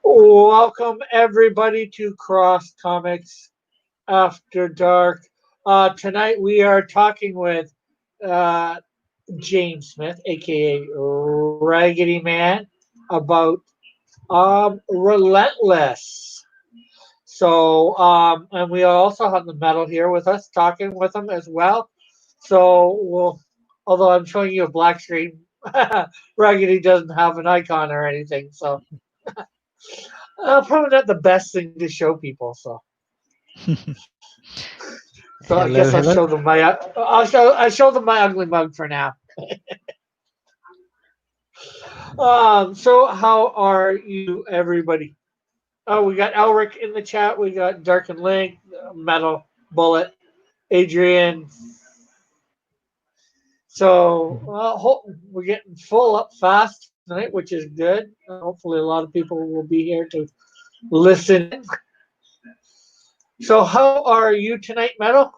Welcome everybody to Cross Comics After Dark. Tonight we are talking with uh, James Smith, aka Raggedy Man, about Relentless. And we also have the metal here with us, talking with him as well. Although I'm showing you a black screen, Raggedy doesn't have an icon or anything, so probably not the best thing to show people. So I Hello, guess hello. I'll show them my ugly mug for now. So how are you, everybody? Oh, we got Elric in the chat. We got Dark and Link, Metal Bullet, Adrian. So we're getting full up fast tonight, which is good. Hopefully, a lot of people will be here to listen in. So how are you tonight, Metal?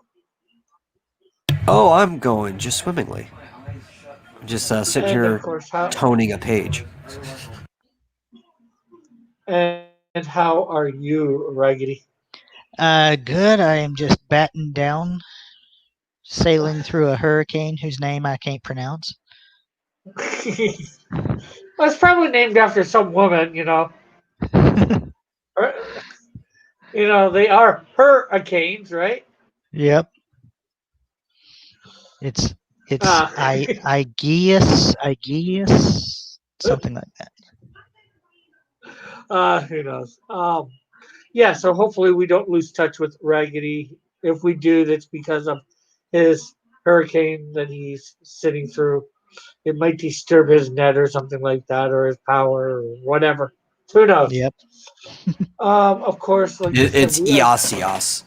Oh, I'm going just swimmingly. Just sitting And of here course, how toning a page. and how are you, Raggedy? Good. I am just batting down, sailing through a hurricane whose name I can't pronounce. Well, it's probably named after some woman, you know. Or, you know, they are hurricanes, right? Yep. It's it's Uh, Aegeus, something like that. who knows? Yeah, so hopefully we don't lose touch with Raggedy. If we do, that's because of his hurricane that he's sitting through. It might disturb his net or something like that, or his power, or whatever. Who knows? Yep. Of course, like I said, It's we are. Iasias.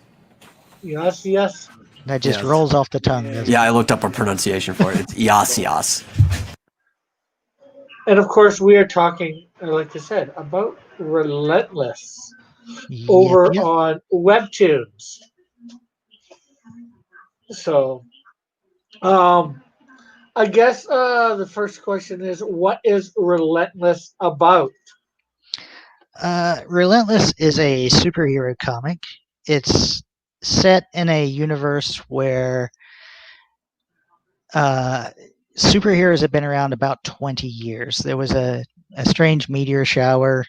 Yes, yes. That just Yes. rolls off the tongue, Yeah. doesn't Yeah, it? I looked up a pronunciation for it. It's Iasias. And of course, we are talking, like I said, about Relentless Yep. over Yep. on webtoons. So, um, I guess the first question is, what is Relentless about? Relentless is a superhero comic. It's set in a universe where uh, superheroes have been around about 20 years. There was a strange meteor shower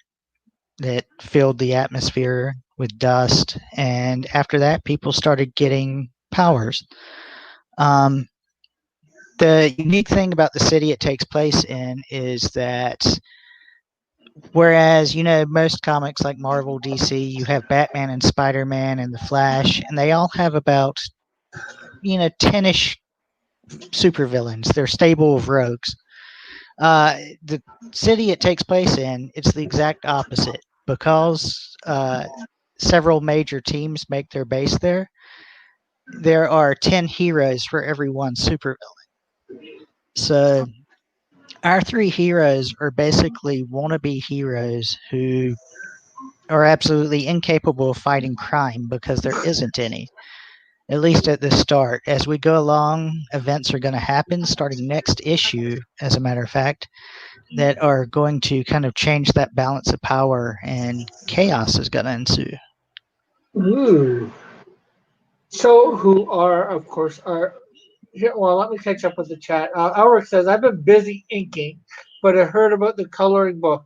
that filled the atmosphere with dust, and after that, people started getting powers. Um, the unique thing about the city it takes place in is that whereas most comics like Marvel, DC, you have Batman and Spider-Man and the Flash, and they all have about 10ish supervillains. They're stable of rogues. The city it takes place in, it's the exact opposite because several major teams make their base there. There are 10 heroes for every one supervillain. So our three heroes are basically wannabe heroes who are absolutely incapable of fighting crime because there isn't any, at least at the start. As we go along, events are going to happen starting next issue, as a matter of fact, that are going to kind of change that balance of power, and chaos is going to ensue. Ooh. So, who are, of course, are here? Well, let me catch up with the chat. Alric says, "I've been busy inking, but I heard about the coloring book.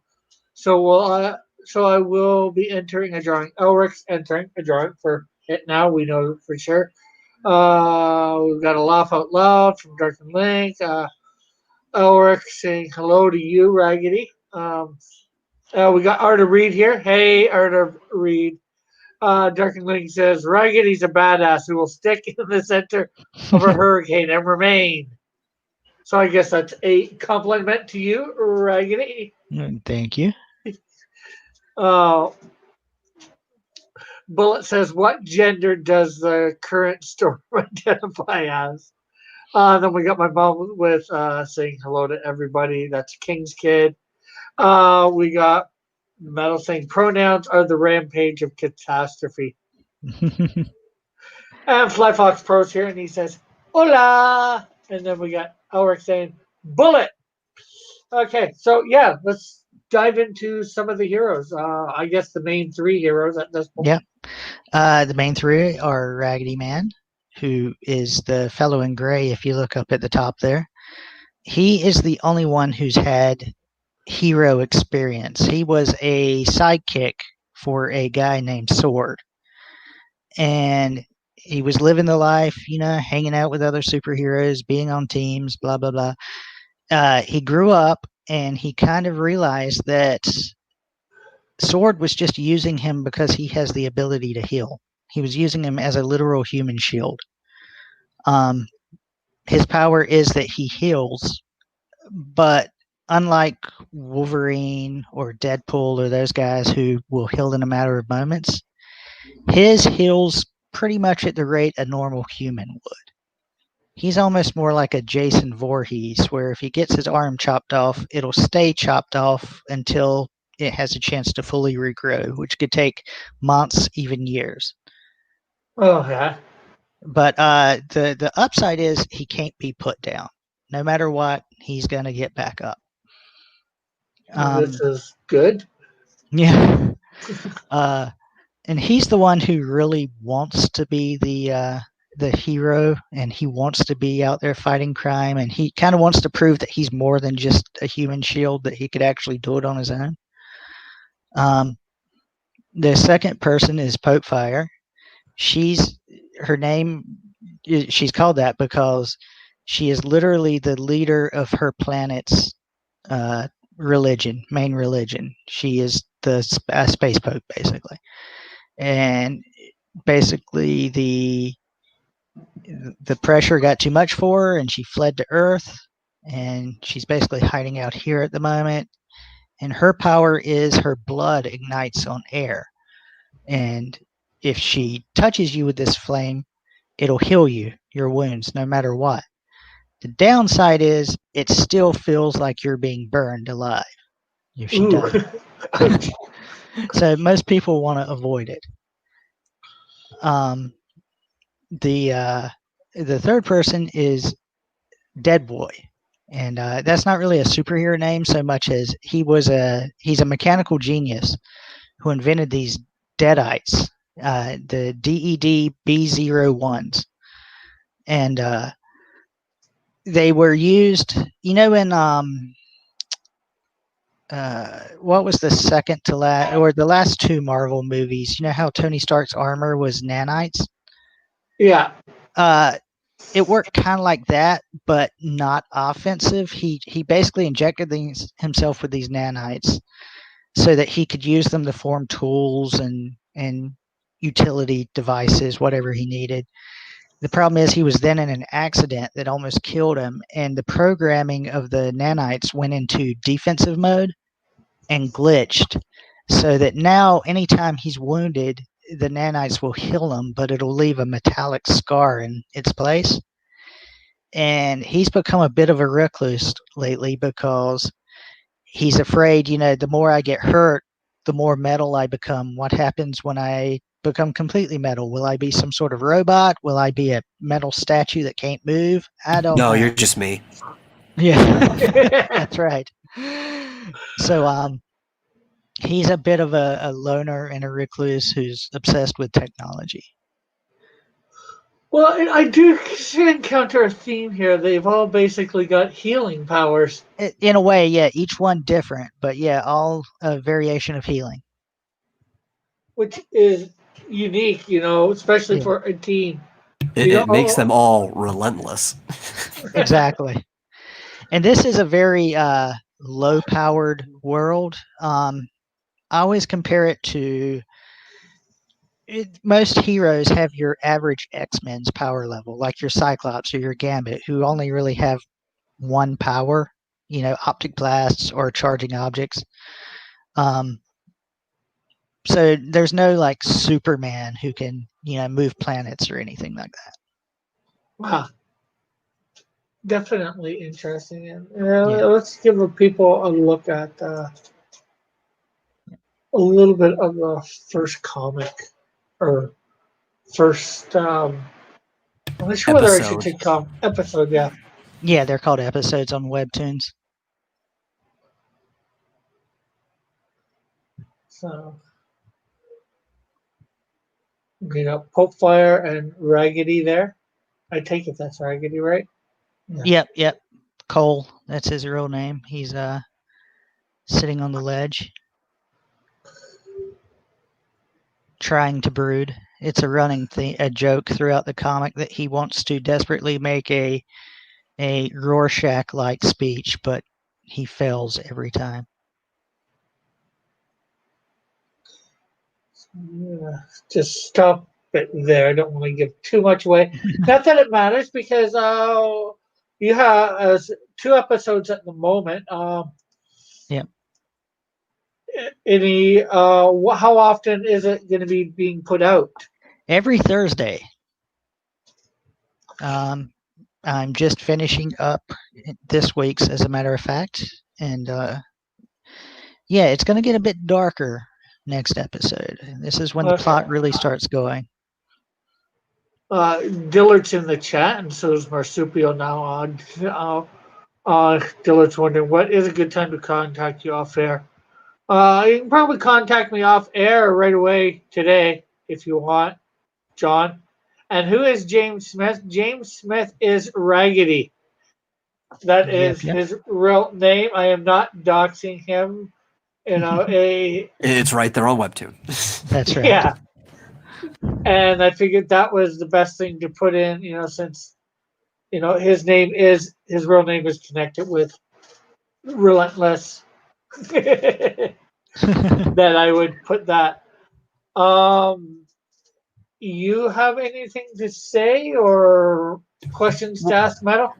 So I will be entering a drawing. Elric's entering a drawing for it now. We know for sure. We've got a laugh out loud from Dark and Link. Elric saying hello to you, Raggedy. We got Arta Reed here. Hey, Arta Reed. Dark and Link says Raggedy's a badass who will stick in the center of a hurricane and remain. So I guess that's a compliment to you, Raggedy. Thank you. Uh, Bullet says, "What gender does the current storm identify as?" Then we got my mom with saying hello to everybody. That's King's Kid. We got Metal saying pronouns are the rampage of catastrophe. And Fly Fox Pro's here, and he says, "Hola!" And then we got Elric saying, "Bullet!" Okay, so yeah, let's dive into some of the heroes. I guess the main three heroes at this point. Yep. The main three are Raggedy Man, who is the fellow in gray. If you look up at the top there, he is the only one who's had hero experience. He was a sidekick for a guy named Sword, and he was living the life, hanging out with other superheroes, being on teams, blah blah blah. He grew up and he kind of realized that Sword was just using him because he has the ability to heal. He was using him as a literal human shield. Um, his power is that he heals, but unlike Wolverine or Deadpool or those guys who will heal in a matter of moments, his heals pretty much at the rate a normal human would. He's almost more like a Jason Voorhees, where if he gets his arm chopped off, it'll stay chopped off until it has a chance to fully regrow, which could take months, even years. Oh yeah, But the upside is he can't be put down. No matter what, he's gonna get back up. this Um, is good. yeah. And he's the one who really wants to be the hero, and he wants to be out there fighting crime, and he kind of wants to prove that he's more than just a human shield, that he could actually do it on his own. Um, the second person is Pope Fire. She's her name. She's called that because she is literally the leader of her planet's uh, main religion. She is the space pope, basically, and basically the pressure got too much for her and she fled to Earth, and she's basically hiding out here at the moment. And her power is her blood ignites on air, and if she touches you with this flame, it'll heal your wounds no matter what. The downside is it still feels like you're being burned alive if she Ooh, does ouch. it. So most people want to avoid it. Um, the third person is Dead Boy, and that's not really a superhero name so much as he's a mechanical genius who invented these deadites, the DED B01s, and they were used, in what was the second to last or the last two Marvel movies? You know how Tony Stark's armor was nanites. Yeah. Uh, it worked kind of like that, but not offensive. He basically injected himself with these nanites so that he could use them to form tools and utility devices, whatever he needed. The problem is he was then in an accident that almost killed him, and the programming of the nanites went into defensive mode and glitched, so that now anytime he's wounded, the nanites will heal him, but it'll leave a metallic scar in its place. And he's become a bit of a recluse lately because he's afraid, the more I get hurt, the more metal I become. What happens when I become completely metal? Will I be some sort of robot? Will I be a metal statue that can't move? I don't No, you're know. just me. Yeah, that's right. So, he's a bit of a loner and a recluse who's obsessed with technology. Well, I do encounter a theme here. They've all basically got healing powers, In a way, yeah, each one different, but yeah, all a variation of healing. which is unique, especially Yeah, for a team. It makes them all relentless. exactly. And this is a very low powered world. I always compare it to most heroes have your average X-Men's power level, like your Cyclops or your Gambit, who only really have one power, optic blasts or charging objects. Um, so there's no like Superman who can, move planets or anything like that. Wow, definitely interesting. And Yeah. let's give the people a look at a little bit of the first comic or first. I'm not sure whether I should Episode. say episode. Yeah. Yeah, they're called episodes on webtoons. So we got Pope Fire and Raggedy there. I take it that's Raggedy, right? Yep. Cole, that's his real name. He's sitting on the ledge, trying to brood. It's a running thing, a joke throughout the comic that he wants to desperately make a Rorschach-like speech, but he fails every time. Yeah, just stop it there. I don't want to give too much away. Not that it matters because you have 2 episodes at the moment. Yep. Any how often is it going to be being put out? Every Thursday. I'm just finishing up this week's, as a matter of fact, and yeah, it's going to get a bit darker next episode. This is when the plot really starts going. Dillard's in the chat, and so is Marsupio now. Dillard's wondering what is a good time to contact you off air. You can probably contact me off air right away today if you want, John. And who is James Smith? James Smith is Raggedy. That is his real name. I am not doxing him. It's right there on Webtoon. That's right. Yeah. And I figured that was the best thing to put in, since his real name is connected with Relentless. That I would put that. You have anything to say or questions to ask, Metal?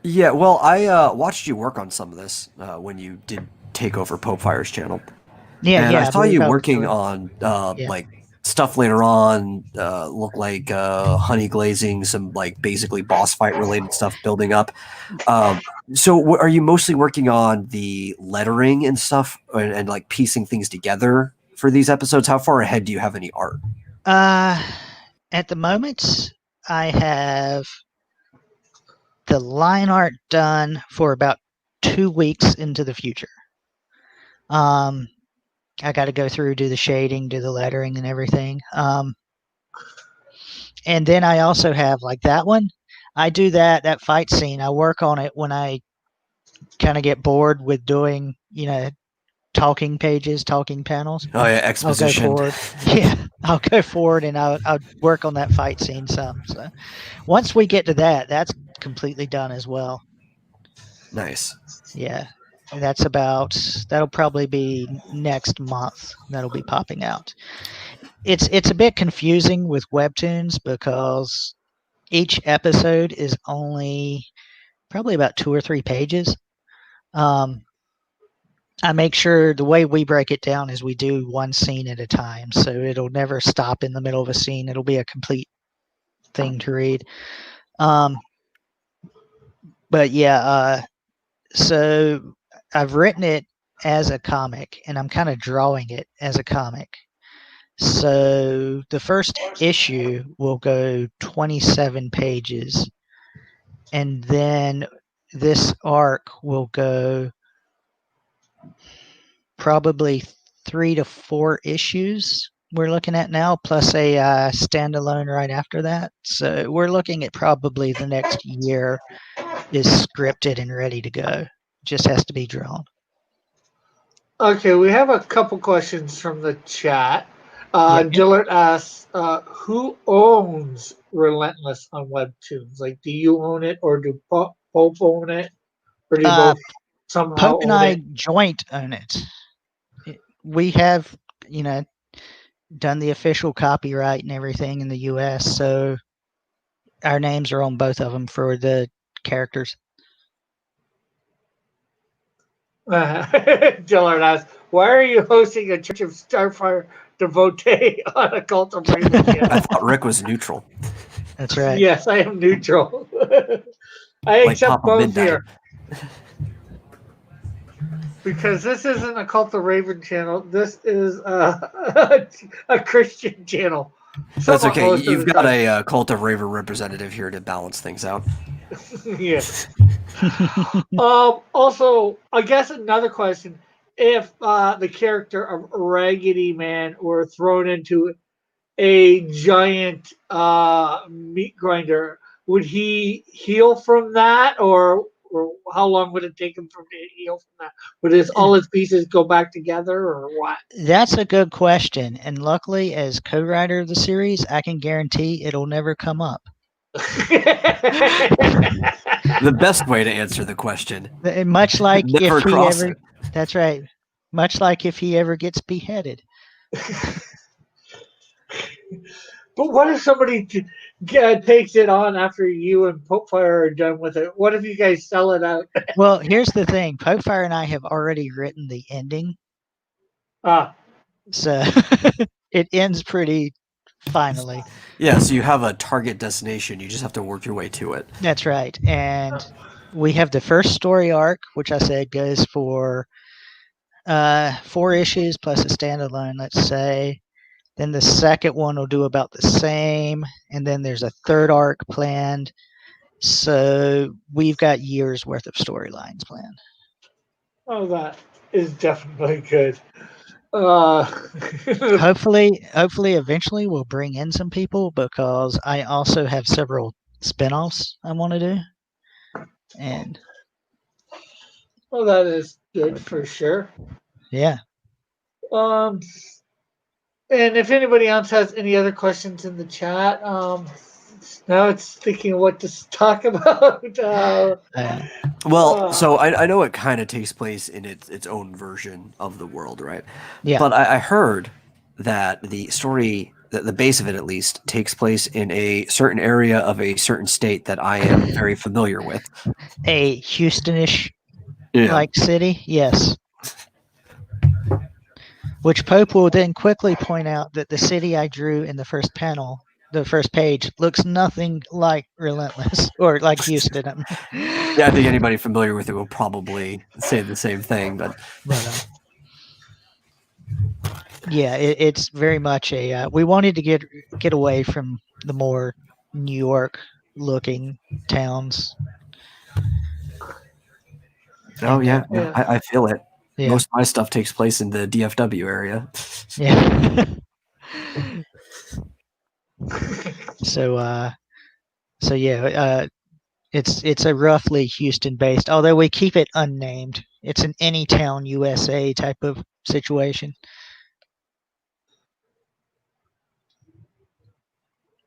Yeah, well, I watched you work on some of this when you did take over Pope Fire's channel. And I saw you working on like stuff later on, look like honey glazing, some like basically boss fight related stuff building up. So are you mostly working on the lettering and stuff and like piecing things together for these episodes? How far ahead do you have any art? At the moment, I have the line art done for about 2 weeks into the future. I got to go through, do the shading, do the lettering and everything. And then I also have like that one. I do that fight scene. I work on it when I kind of get bored with doing, talking pages, talking panels. Oh yeah, exposition. I'll go forward. Yeah, I'll go forward and I'll work on that fight scene some. So once we get to that, that's completely done as well. Nice. Yeah. And that'll probably be next month that'll be popping out. It's a bit confusing with webtoons because each episode is only probably about 2 or 3 pages. I make sure the way we break it down is we do one scene at a time, so it'll never stop in the middle of a scene. It'll be a complete thing to read. But yeah, so I've written it as a comic, and I'm kind of drawing it as a comic. So the first issue will go 27 pages, and then this arc will go probably 3 to 4 issues we're looking at now, plus a standalone right after that. So we're looking at probably the next year is scripted and ready to go. Just has to be drawn. Okay, we have a couple questions from the chat. Dillard asks, who owns Relentless on Webtoons? Like, do you own it, or do Pope own it, or do you both somehow Pope and I it? joint own it. We have, done the official copyright and everything in the U.S., so our names are on both of them for the characters. Dillard asks, why are you hosting a Church of Starfire devotee on a Cult of Raven channel? I thought Rick was neutral. That's right. Yes, I am neutral. I accept both here. Because this isn't a Cult of Raven channel. This is a Christian channel. That's okay. You've got a Cult of Raven representative here to balance things out. Yes. Also, I guess another question. if the character of Raggedy Man were thrown into a giant meat grinder, would he heal from that, or how long would it take him to heal from that? Would all his pieces go back together, or what? That's a good question, and luckily, as co-writer of the series, I can guarantee it'll never come up. The best way to answer the question. Much like never if he cross ever. it. That's right. Much like if he ever gets beheaded. But what if somebody takes it on after you and Popefire are done with it? What if you guys sell it out? Well, here's the thing. Popefire and I have already written the ending. So it ends pretty finally. Yeah, so you have a target destination. You just have to work your way to it. That's right. And we have the first story arc, which I said goes for 4 issues plus a standalone, let's say. Then the second one will do about the same. And then there's a third arc planned. So we've got years worth of storylines planned. Oh, that is definitely good. Hopefully, eventually we'll bring in some people because I also have several spinoffs I want to do. And well, that is good for sure. Yeah. And if anybody else has any other questions in the chat, now it's thinking what to talk about. So I know it kind of takes place in its own version of the world, right? Yeah. But I heard that the story, the base of it at least, takes place in a certain area of a certain state that I am very familiar with. A Houstonish like city, yes. Which Pope will then quickly point out that the city I drew in the first panel, the first page, looks nothing like Relentless or like Houston. Yeah, I think anybody familiar with it will probably say the same thing, but yeah, it's very much a. We wanted to get away from the more New York looking towns. Oh yeah, I feel it. Yeah. Most of my stuff takes place in the DFW area. Yeah. So yeah, it's a roughly Houston based, although we keep it unnamed. It's an Anytown USA type of situation.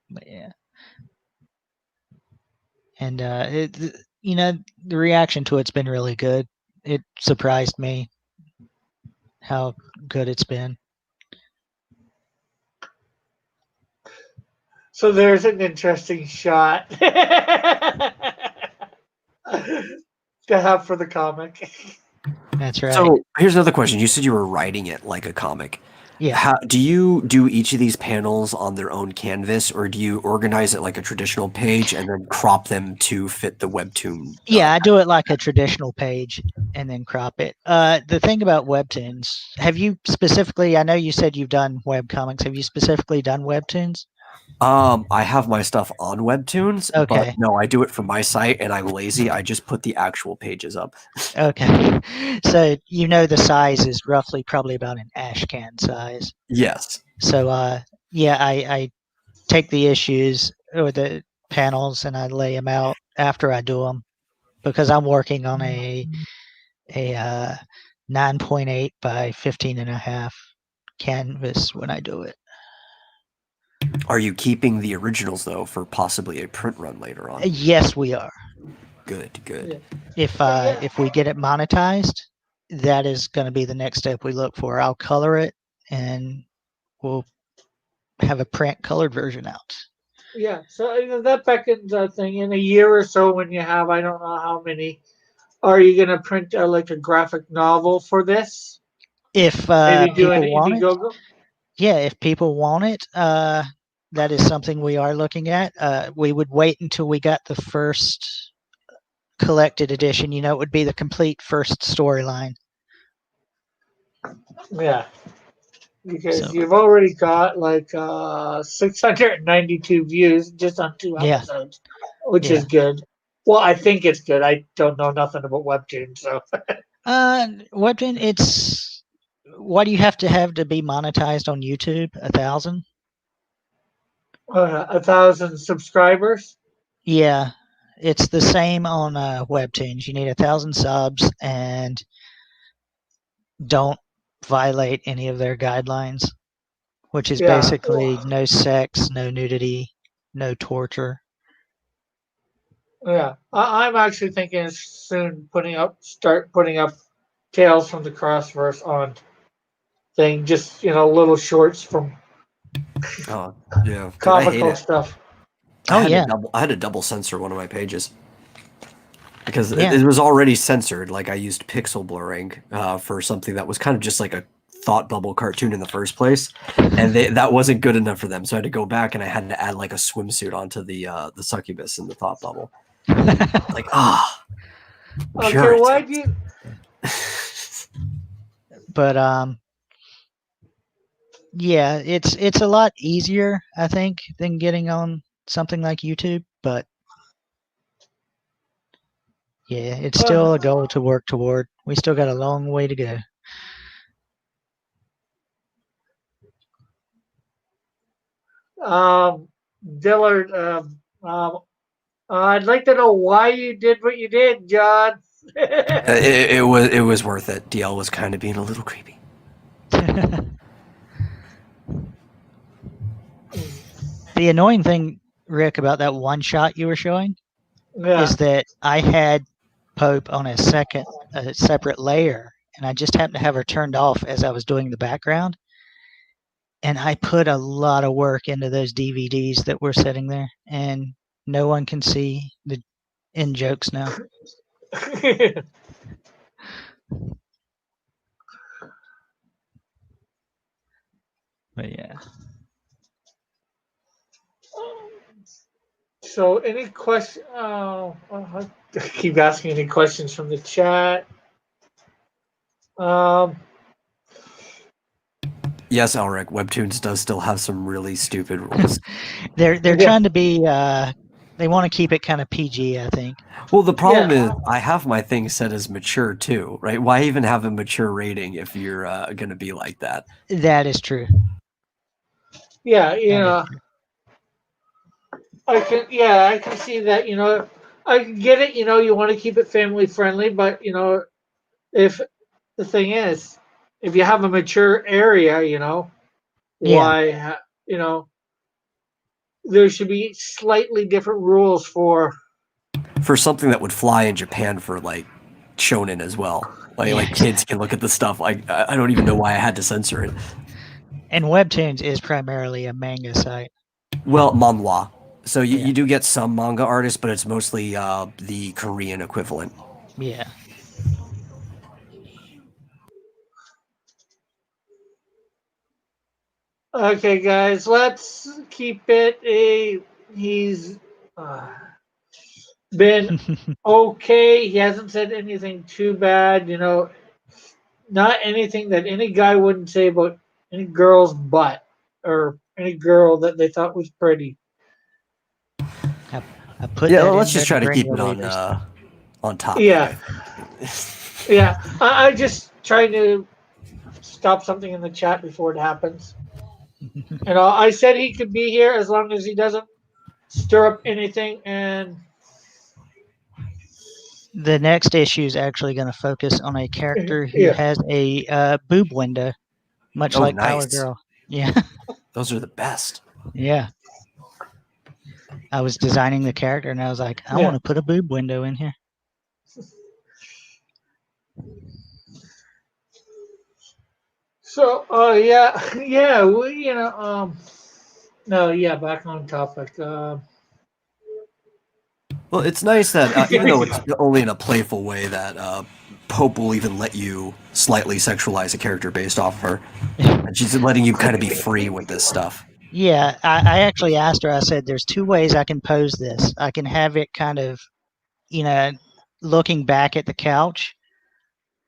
But yeah. And the reaction to it's been really good. It surprised me how good it's been. So there's an interesting shot to have for the comic. That's right. So here's another question. You said you were writing it like a comic. Yeah. Do you do each of these panels on their own canvas, or do you organize it like a traditional page and then crop them to fit the webtoon? Yeah, I do it like a traditional page and then crop it. The thing about webtoons, have you specifically, I know you said you've done web comics, have you specifically done webtoons? I have my stuff on webtoons, okay. But no, I do it for my site and I'm lazy. I just put the actual pages up. Okay. So the size is roughly probably about an ash can size. Yes. So yeah, I take the issues or the panels and I lay them out after I do them because I'm working on a 9.8 by 15.5 canvas when I do it. Are you keeping the originals though for possibly a print run later on? Yes, we are. Good. Yeah. If we get it monetized, that is going to be the next step we look for. I'll color it and we'll have a print colored version out. Yeah, so that beckons a thing. In a year or so, when you have, I don't know how many, are you going to print like a graphic novel for this? If maybe do an people want Indiegogo? it, yeah, if people want it, that is something we are looking at. We would wait until we got the first collected edition. It would be the complete first storyline. Yeah. Because you've already got like 692 views just on 2 episodes, which is good. Well, I think it's good. I don't know nothing about webtoons, so. Webtoon, it's what do you have to be monetized on YouTube? 1,000? 1,000 subscribers? Yeah, it's the same on Webtoons. You need 1,000 subs and don't violate any of their guidelines, which is Yeah. basically no sex, no nudity, no torture. Yeah. I'm actually thinking soon start putting up Tales from the Crossverse on thing, just little shorts from Oh yeah, dude, I hate comical it. stuff. Oh yeah, I had to double censor one of my pages because yeah. it was already censored. Like I used pixel blurring for something that was kind of just like a thought bubble cartoon in the first place, and that wasn't good enough for them. So I had to go back and I had to add like a swimsuit onto the succubus in the thought bubble. Like Okay, why purity. do you? But yeah, it's a lot easier, I think, than getting on something like YouTube. But yeah, it's still a goal to work toward. We still got a long way to go. Dillard, I'd like to know why you did what you did, John. It was worth it. DL was kind of being a little creepy. The annoying thing, Rick, about that one shot you were showing Yeah. is that I had Pope on a separate layer, and I just happened to have her turned off as I was doing the background. And I put a lot of work into those DVDs that were sitting there, and no one can see the in jokes now. But yeah. So, any question? I keep asking any questions from the chat. Um, Yes, Elric, Webtoons does still have some really stupid rules. they're yeah. trying to be. They want to keep it kind of PG, I think. Well, the problem Yeah. is I have my thing set as mature too, right? Why even have a mature rating if you're going to be like that? That is true. Yeah, That is true. I can see that. I get it. You want to keep it family friendly, but if the thing is, if you have a mature area, Yeah. why, there should be slightly different rules for something that would fly in Japan for like shonen as well. Yeah, Like kids can look at the stuff. Like I don't even know why I had to censor it. And Webtoons is primarily a manga site. Well, manhwa. So Yeah. you do get some manga artists, but it's mostly the Korean equivalent. Yeah. Okay, guys, let's keep it a. He's uh, been okay. He hasn't said anything too bad. Not anything that any guy wouldn't say about any girl's butt or any girl that they thought was pretty. I put Yeah, that let's in there just to try to bring keep the it leaders. on topic. Yeah, yeah. I just trying to stop something in the chat before it happens. I said he could be here as long as he doesn't stir up anything. And The next issue is actually going to focus on a character who yeah, has a boob window, much Oh, like Power nice. Girl. Yeah. Those are the best. Yeah. I was designing the character and I was like, I want yeah. to put a boob window in here. So, yeah, yeah. No, yeah. Back on topic. Well, it's nice that even though it's only in a playful way, that Pope will even let you slightly sexualize a character based off of her, and she's letting you kind of be free with this stuff. Yeah, I actually asked her, I said, there's two ways I can pose this. I can have it kind of, you know, looking back at the couch,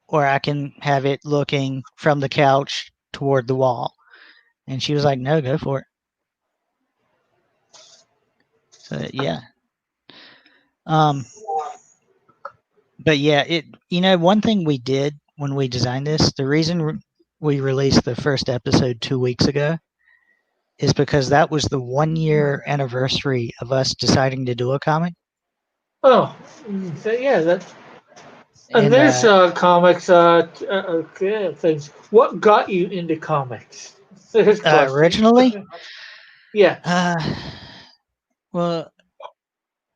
or I can have it looking from the couch toward the wall. And she was like, no, go for it. So, yeah. But yeah, one thing we did when we designed this, the reason we released the first episode 2 weeks ago is because that was the 1 year anniversary of us deciding to do a comic. Oh, yeah, that's. And there's comics things. What got you into comics? This question. Originally, Yeah. Well,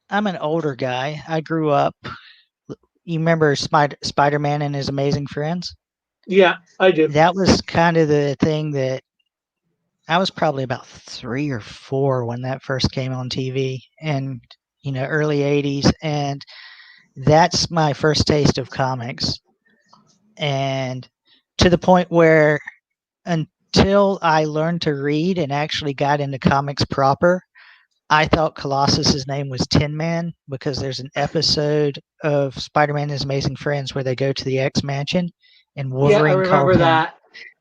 I'm an older guy. I grew up. You remember Spider-Man and His Amazing Friends? Yeah, I do. That was kind of the thing that I was probably about 3 or 4 when that first came on TV, and early '80s, and that's my first taste of comics. And to the point where until I learned to read and actually got into comics proper, I thought Colossus's name was Tin Man because there's an episode of Spider-Man and His Amazing Friends where they go to the X Mansion, and Yeah, I remember that.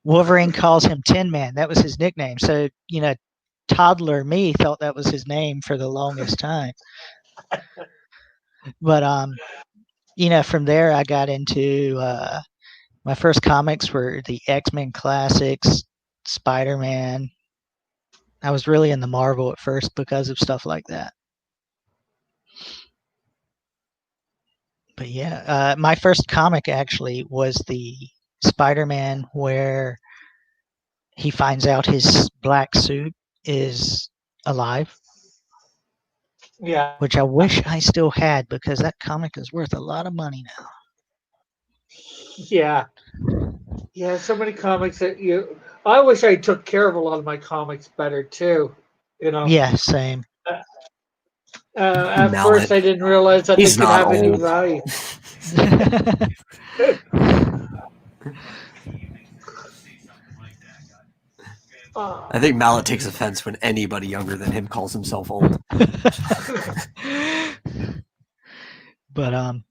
Wolverine calls him Tin Man. That was his nickname. So toddler me thought that was his name for the longest time. But from there I got into my first comics were the X-Men classics, Spider-Man. I was really in the Marvel at first because of stuff like that. But yeah, my first comic actually was the Spider-Man where he finds out his black suit is alive. Yeah. Which I wish I still had because that comic is worth a lot of money now. Yeah. Yeah, so many comics that you. I wish I took care of a lot of my comics better too. Yeah, same. At first, Mallet. I didn't realize that they He's could not have any old. value. I think Mallet takes offense when anybody younger than him calls himself old. But Evan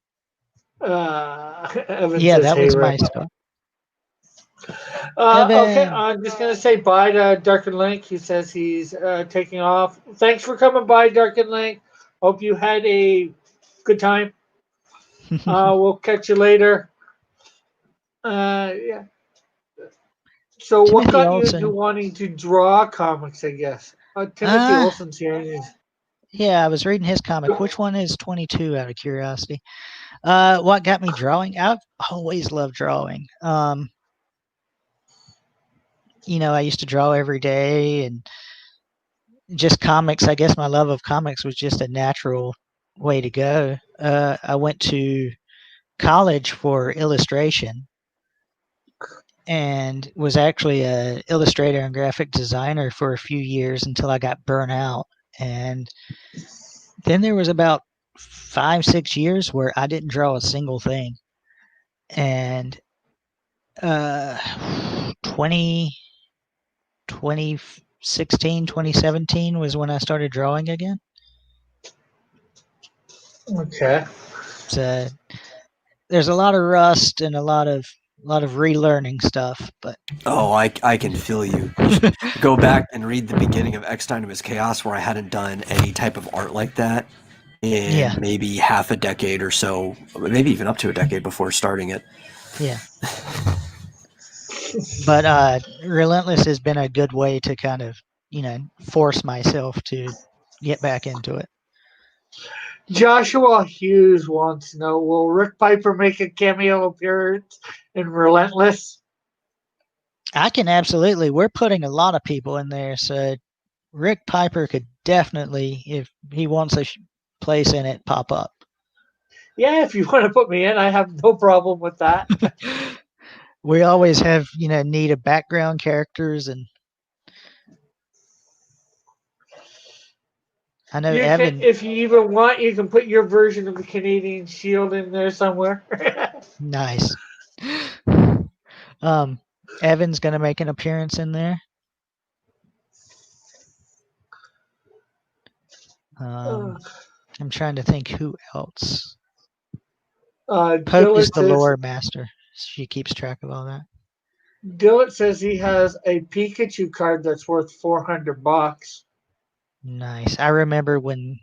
yeah, says, that "Hey, was my Rick." stuff. Okay, Evan, I'm just gonna say bye to Dark and Link. He says he's taking off. Thanks for coming by, Dark and Link. Hope you had a good time. We'll catch you later. Yeah. So, what Timothy got you into Olsen. wanting to draw comics? I guess Timothy Uh, Olsen's here. yeah, I was reading his comic. Which one is 22? Out of curiosity. What got me drawing? I've always loved drawing. I used to draw every day and just comics. I guess my love of comics was just a natural way to go. I went to college for illustration and was actually a illustrator and graphic designer for a few years until I got burnt out. And then there was about 5-6 years where I didn't draw a single thing. And 20 2016, 2017 was when I started drawing again. Okay. So there's a lot of rust and a lot of relearning stuff, but I can feel you. You should go back and read the beginning of X Dynamis Chaos, where I hadn't done any type of art like that in maybe half a decade or so, maybe even up to a decade before starting it. Yeah. But Relentless has been a good way to kind of force myself to get back into it. Joshua Hughes wants to know: will Rick Piper make a cameo appearance in Relentless? I can absolutely. We're putting a lot of people in there, so Rick Piper could definitely, if he wants a place in it, pop up. Yeah, if you want to put me in, I have no problem with that. We always have, need of background characters, and I know Evan. If you even want, you can put your version of the Canadian Shield in there somewhere. Nice. Evan's gonna make an appearance in there. I'm trying to think who else. Poke is the lore master. She keeps track of all that. Dillett says he has a Pikachu card that's worth $400. Nice. I remember when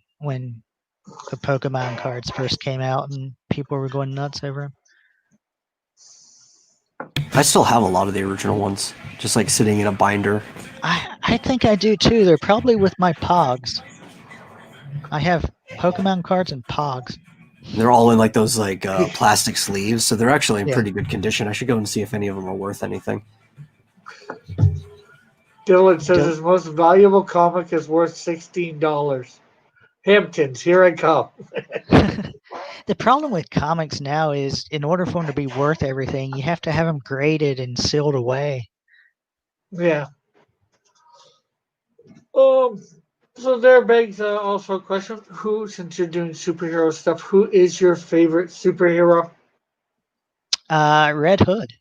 the Pokemon cards first came out and people were going nuts over them. I still have a lot of the original ones, just like sitting in a binder. I think I do too. They're probably with my Pogs. I have Pokemon cards and Pogs. They're all in like those like plastic sleeves, so they're actually in pretty good condition. I should go and see if any of them are worth anything. Dylan says his most valuable comic is worth $16. Hamptons, here I come. The problem with comics now is, in order for them to be worth everything, you have to have them graded and sealed away. Yeah. So there begs also a question: who, since you're doing superhero stuff, who is your favorite superhero? Red Hood.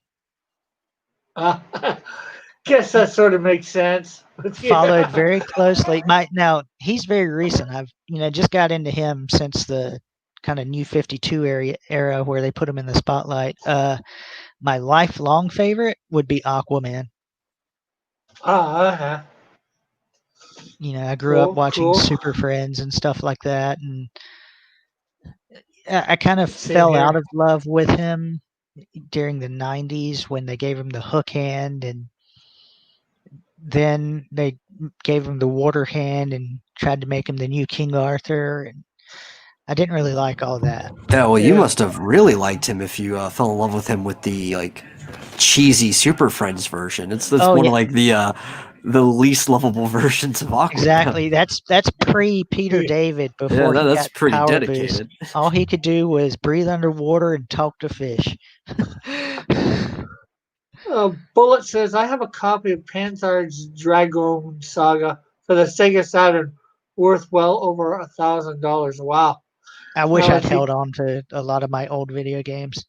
Guess that sort of makes sense. Followed very closely. Now he's very recent. I've just got into him since the kind of New 52 era where they put him in the spotlight. My lifelong favorite would be Aquaman. Uh-huh. I grew up watching Super Friends and stuff like that, and I kind of fell out of love with him during the 90s when they gave him the hook hand, and then they gave him the water hand and tried to make him the new King Arthur, and I didn't really like all that. Yeah, well, you must have really liked him if you fell in love with him with the like cheesy Super Friends version. That's one of like the least lovable versions of Aquaman. Exactly. That's pre Peter David before he got pretty power dedicated. Boost. All he could do was breathe underwater and talk to fish. Bullet says, I have a copy of Panzer's Dragon Saga for the Sega Saturn, worth well over $1,000. Wow. I wish I'd held on to a lot of my old video games.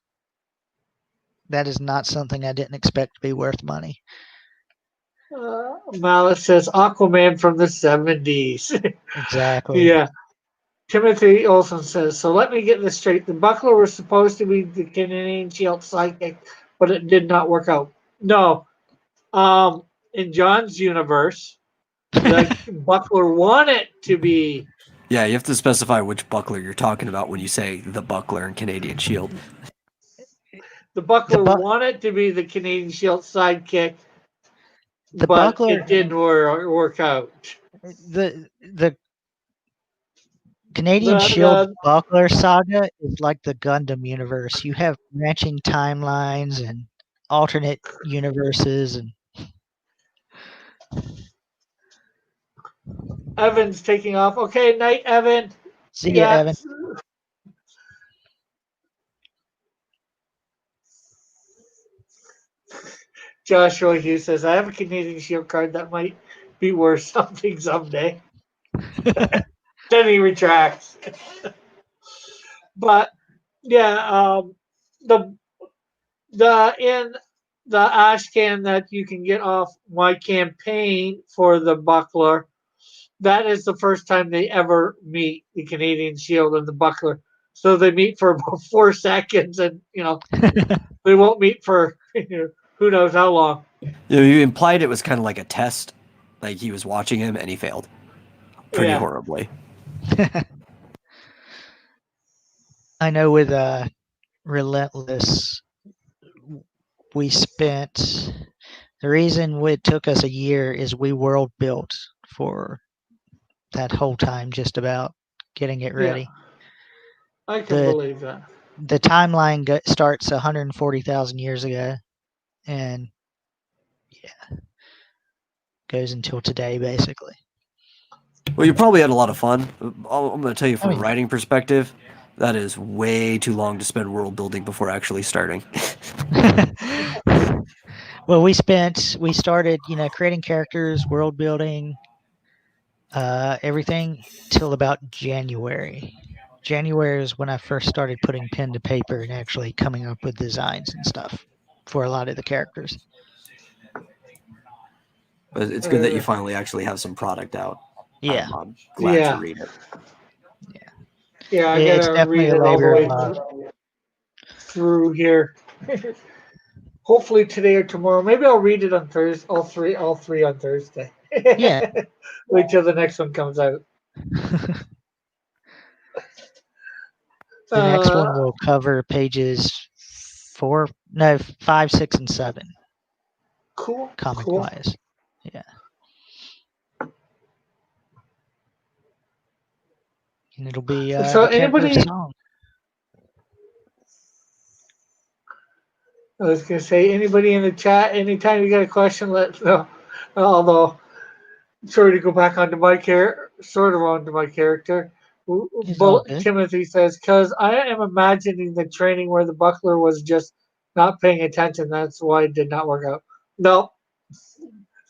That is not something I didn't expect to be worth money. Malice says, Aquaman from the 70s. Exactly. Yeah. Timothy Olsen says, so let me get this straight. The Buckler was supposed to be the Canadian Shield sidekick, but it did not work out. No. In John's universe, the Buckler wanted to be. Yeah, you have to specify which Buckler you're talking about when you say the Buckler and Canadian Shield. The Buckler wanted to be the Canadian Shield sidekick, but Buckler, it didn't work out. The Canadian Shield Buckler saga is like the Gundam universe. You have branching timelines and alternate universes, and Evan's taking off. Okay, night, Evan. See ya, Evan. Joshua Hughes says, I have a Canadian Shield card that might be worth something someday. Then he retracts. But yeah, in the ash can that you can get off my campaign for the Buckler, that is the first time they ever meet, the Canadian Shield and the Buckler. So they meet for about 4 seconds, and they won't meet for who knows how long. You implied it was kind of like a test, like he was watching him and he failed pretty horribly. I know with Relentless, we spent, the reason it took us a year is we world built for that whole time, just about getting it ready. Yeah. I can believe that. The timeline starts 140,000 years ago, and goes until today, basically. Well, you probably had a lot of fun. I'm going to tell you from a writing perspective, that is way too long to spend world building before actually starting. Well, we started, creating characters, world building, everything till about January. January is when I first started putting pen to paper and actually coming up with designs and stuff for a lot of the characters. But it's good that you finally actually have some product out. Yeah. I'm glad to read it. Yeah, I gotta read it all the way through here. Hopefully today or tomorrow. Maybe I'll read it on Thursday. All three on Thursday. Yeah. Wait till the next one comes out. The next one will cover pages 5, 6, and 7. Cool. Comic-wise. Yeah. And it'll be so the anybody song. I was gonna say, anybody in the chat, anytime you got a question, let us know. Although, sorry to go back onto my onto my character. Timothy says, "Because I am imagining the training where the buckler was just not paying attention. That's why it did not work out." No,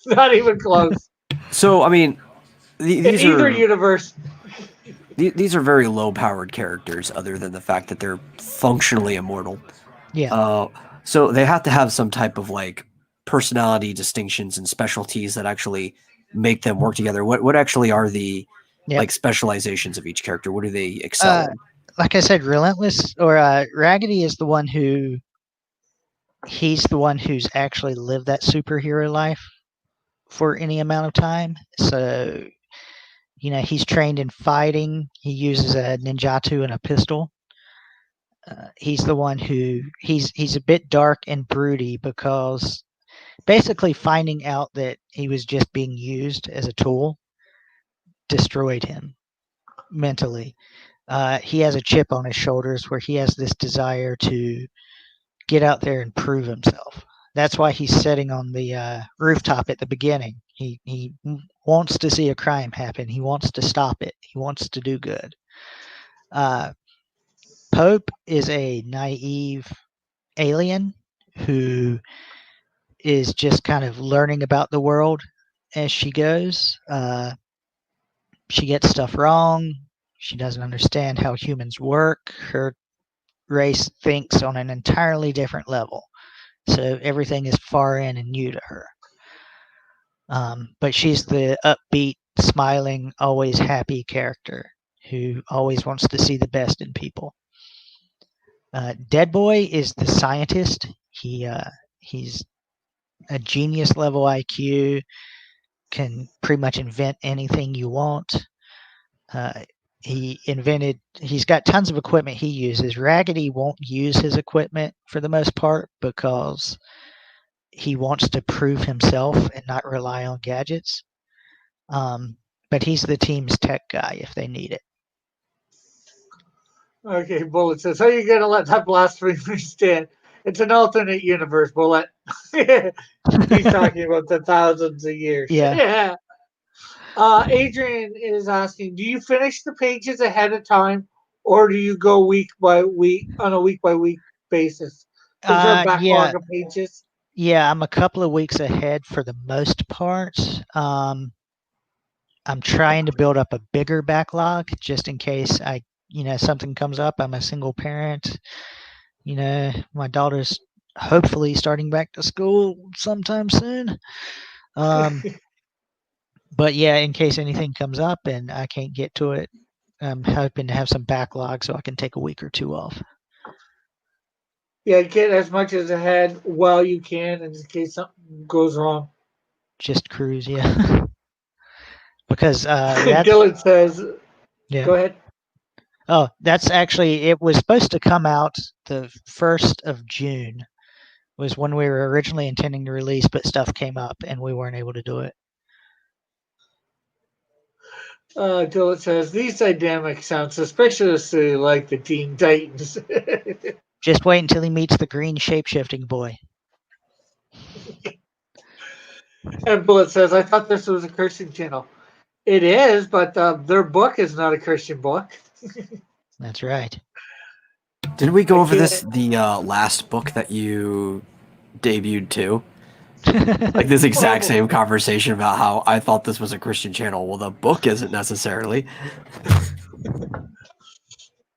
not even close. So, I mean, these in either are universe. These are very low-powered characters, other than the fact that they're functionally immortal. Yeah. So they have to have some type of like personality distinctions and specialties that actually make them work together. What actually are the like specializations of each character? What do they excel in? Like I said, Relentless or Raggedy is the one who he's the one who's actually lived that superhero life for any amount of time. So, he's trained in fighting. He uses a ninjutsu and a pistol. He's the one who he's a bit dark and broody because basically finding out that he was just being used as a tool destroyed him mentally. He has a chip on his shoulders where he has this desire to get out there and prove himself. That's why he's sitting on the rooftop at the beginning. He wants to see a crime happen. He wants to stop it. He wants to do good. Pope is a naive alien who is just kind of learning about the world as she goes. She gets stuff wrong. She doesn't understand how humans work. Her race thinks on an entirely different level. So everything is foreign and new to her. But she's the upbeat, smiling, always happy character who always wants to see the best in people. Dead Boy is the scientist. He's a genius level IQ, can pretty much invent anything you want. He's got tons of equipment he uses. Raggedy won't use his equipment for the most part because he wants to prove himself and not rely on gadgets. But he's the team's tech guy if they need it. Okay, Bullet says, "How are you gonna let that blasphemy stand? It's an alternate universe, Bullet." He's talking about the thousands of years. Yeah. Adrian is asking, do you finish the pages ahead of time, or do you go week by week on a week by week basis? Is there a backlog of pages? Yeah, I'm a couple of weeks ahead for the most part. I'm trying to build up a bigger backlog just in case something comes up. I'm a single parent. My daughter's hopefully starting back to school sometime soon. But yeah, in case anything comes up and I can't get to it, I'm hoping to have some backlog so I can take a week or two off. Yeah, get as much as ahead while you can in case something goes wrong. Just cruise, yeah. Because Dylan says, yeah. Go ahead. Oh, that's actually, it was supposed to come out the 1st of June was when we were originally intending to release, but stuff came up and we weren't able to do it. Dylan says, these dynamics sound suspiciously like the Teen Titans. Just wait until he meets the green shape-shifting boy. And Bullet says, I thought this was a Christian channel. It is, but their book is not a Christian book. That's right. Did we go over the last book that you debuted too? Like this exact same conversation about how I thought this was a Christian channel. Well, the book isn't necessarily.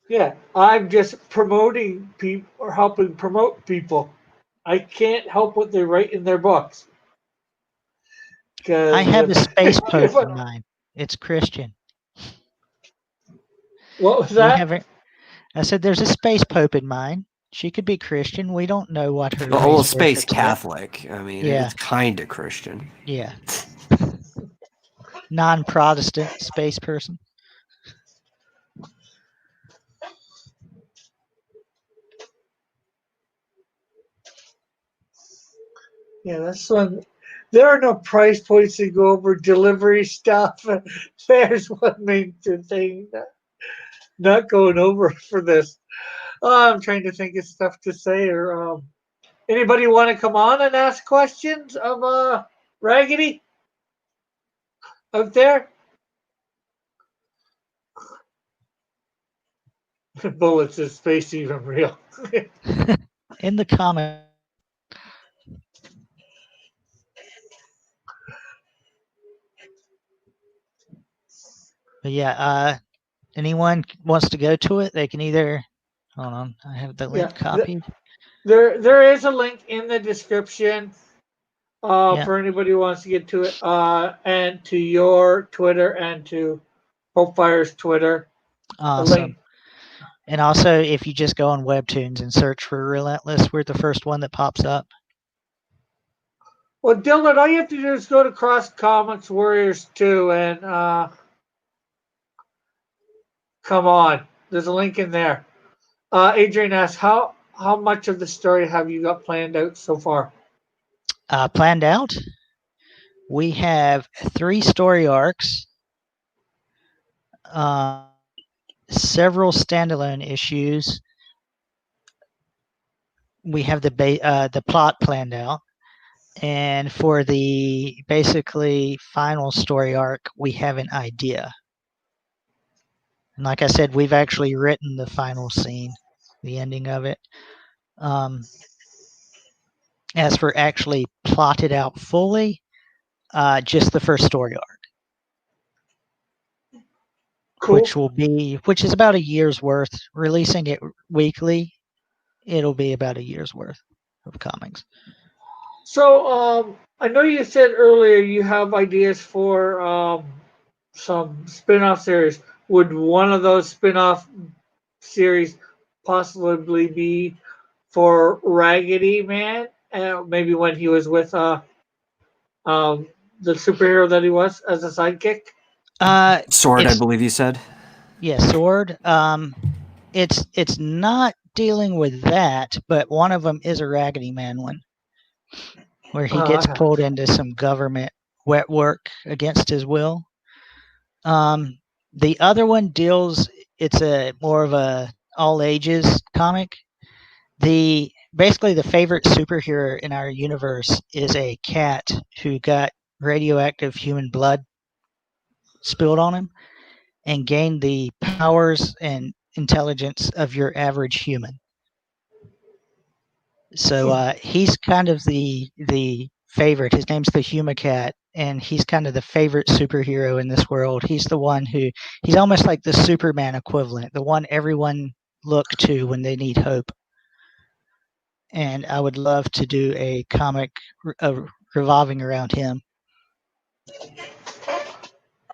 Yeah, I'm just promoting people or helping promote people. I can't help what they write in their books. I have a space pope in mind. It's Christian. What was that? I said there's a space pope in mind. She could be Christian. We don't know what her. Oh, space Catholic. Yet. I mean, it's kind of Christian. Yeah. Non-Protestant space person. Yeah, that's one. There are no price points to go over delivery stuff. There's one main thing not going over for this. I'm trying to think of stuff to say. Or anybody want to come on and ask questions of Raggedy out there? Bullets, is space even real? In the comment. But yeah, anyone wants to go to it, they can either. Hold on, I have the link copied. There is a link in the description for anybody who wants to get to it, and to your Twitter and to Hopefire's Twitter. Awesome. And also, if you just go on Webtoons and search for Relentless, we're the first one that pops up. Well, Dylan, all you have to do is go to Cross Comics Warriors 2 and come on. There's a link in there. Adrian asks, how much of the story have you got planned out so far? Planned out? We have 3 story arcs, several standalone issues. We have the plot planned out. And for the basically final story arc, we have an idea. And like I said, we've actually written the final scene, the ending of it. As for actually plotted out fully, just the first story arc. Cool. Which is about a year's worth. Releasing it weekly, it'll be about a year's worth of comics. So, I know you said earlier you have ideas for some spin-off series. Would one of those spin-off series possibly be for Raggedy Man? Maybe when he was with the superhero that he was as a sidekick? Sword, I believe you said. Yeah, Sword. It's not dealing with that, but one of them is a Raggedy Man one, where he gets pulled into some government wet work against his will. The other one it's a more of a all ages comic. Basically the favorite superhero in our universe is a cat who got radioactive human blood spilled on him and gained the powers and intelligence of your average human. So he's kind of the favorite. His name's the Humacat, and he's kind of the favorite superhero in this world. He's the one he's almost like the Superman equivalent, the one everyone look to when they need hope. And I would love to do a comic revolving around him.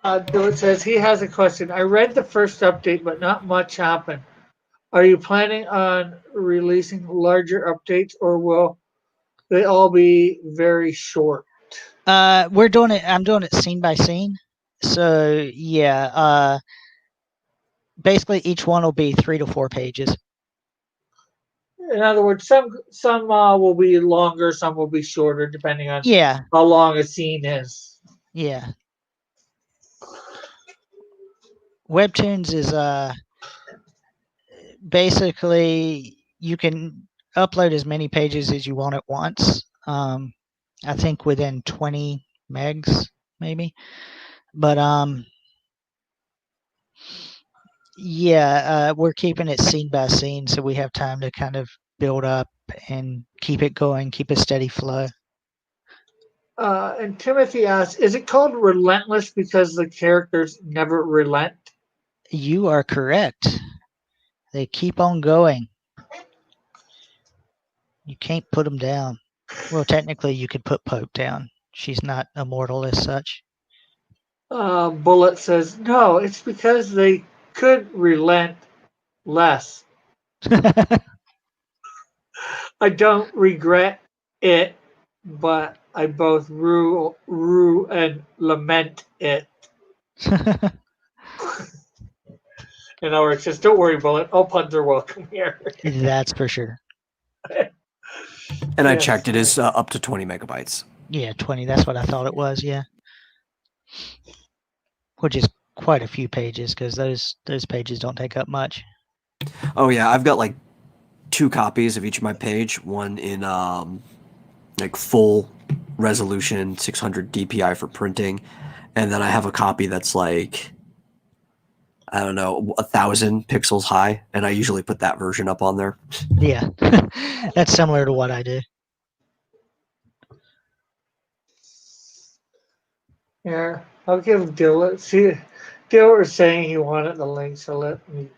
It says he has a question. I read the first update, but not much happened. Are you planning on releasing larger updates, or will they all be very short? We're doing it. I'm doing it scene by scene. So yeah, basically each one will be 3 to 4 pages. In other words, some will be longer, some will be shorter, depending on how long a scene is. Yeah. Webtoons is basically you can upload as many pages as you want at once. I think within 20 megs, maybe. But we're keeping it scene by scene, so we have time to kind of build up and keep it going, keep a steady flow. And Timothy asks, is it called Relentless because the characters never relent? You are correct. They keep on going. You can't put them down. Well, technically, you could put Pope down. She's not immortal as such. Bullet says, no, it's because they could relent less. I don't regret it, but I both rue and lament it. In other words, just don't worry, Bullet. All puns are welcome here. That's for sure. And I checked, it is up to 20 megabytes. Yeah, 20. That's what I thought it was. Yeah, which is quite a few pages because those pages don't take up much. Oh yeah, I've got like 2 copies of each of my page. One in like full resolution, 600 DPI for printing, and then I have a copy that's like, I don't know, 1,000 pixels high, and I usually put that version up on there. Yeah, that's similar to what I do. Yeah, I'll give Dylan. See, Dylan was saying he wanted the link, so let me.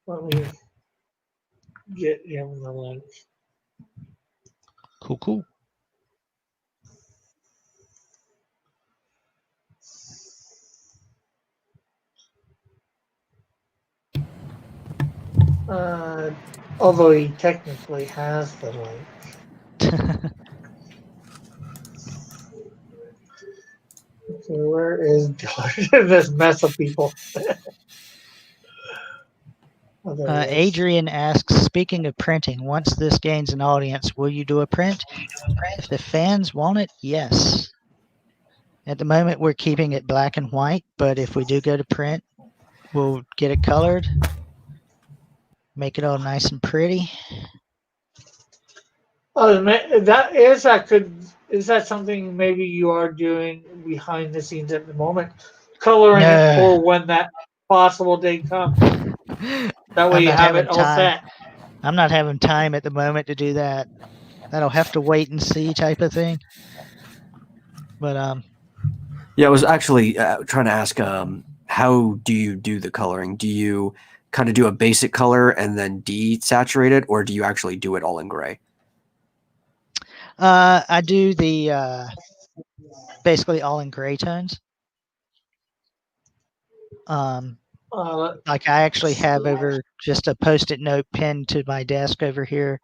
Let me get him the link. Cool. Although he technically has the link. Okay, where is this mess of people? Adrian asks, speaking of printing, once this gains an audience, will you do a print? If the fans want it, yes. At the moment, we're keeping it black and white, but if we do go to print, we'll get it colored, make it all nice and pretty. Oh, is that something maybe you are doing behind the scenes at the moment? Coloring it for when that possible day comes. That way you have it all set. I'm not having time at the moment to do that. That'll have to wait and see type of thing. But yeah, I was actually trying to ask, how do you do the coloring? Do you kind of do a basic color and then desaturate it, or do you actually do it all in gray? I do the basically all in gray tones. Like I actually have over just a Post-it note pinned to my desk over here.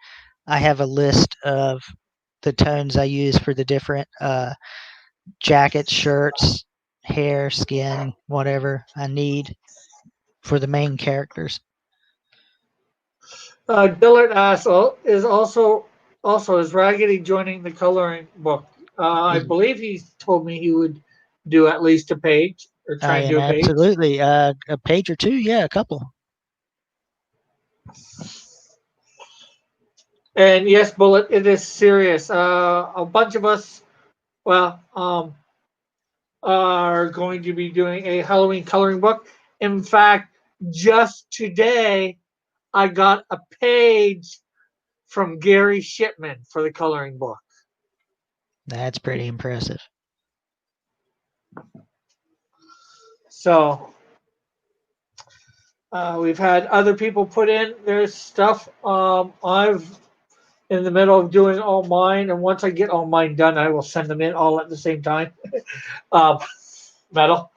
I have a list of the tones I use for the different jackets, shirts, hair, skin, whatever I need for the main characters. Dillard asks, is Raggedy joining the coloring book? I believe he told me he would do at least a page or try and do a page. Absolutely, a page or two, yeah, a couple. And yes, Bullet, it is serious. A bunch of us, are going to be doing a Halloween coloring book. In fact, just today, I got a page from Gary Shipman for the coloring book. That's pretty impressive. So we've had other people put in their stuff. I've in the middle of doing all mine, and once I get all mine done, I will send them in all at the same time. Metal.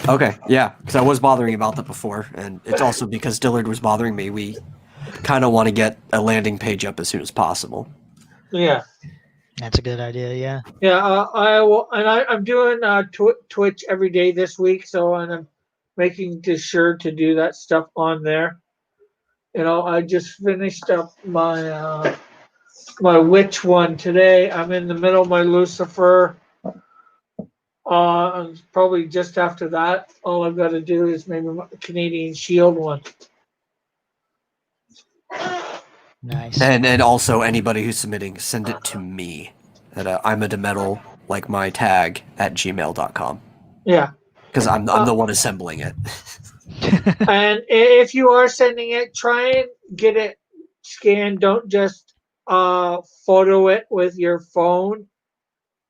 Okay, yeah, because I was bothering about that before, and it's also because Dillard was bothering me. We kind of want to get a landing page up as soon as possible. Yeah. That's a good idea, yeah. Yeah, I'm doing Twitch every day this week, so and I'm making sure to do that stuff on there. I just finished up my my witch one today. I'm in the middle of my Lucifer. Probably just after that, all I've got to do is maybe my Canadian Shield one. Nice. And also anybody who's submitting, send it to me at I'm a Demetal, like my tag, at gmail.com. Yeah. Because I'm the one assembling it. And if you are sending it, try and get it scanned. Don't just photo it with your phone.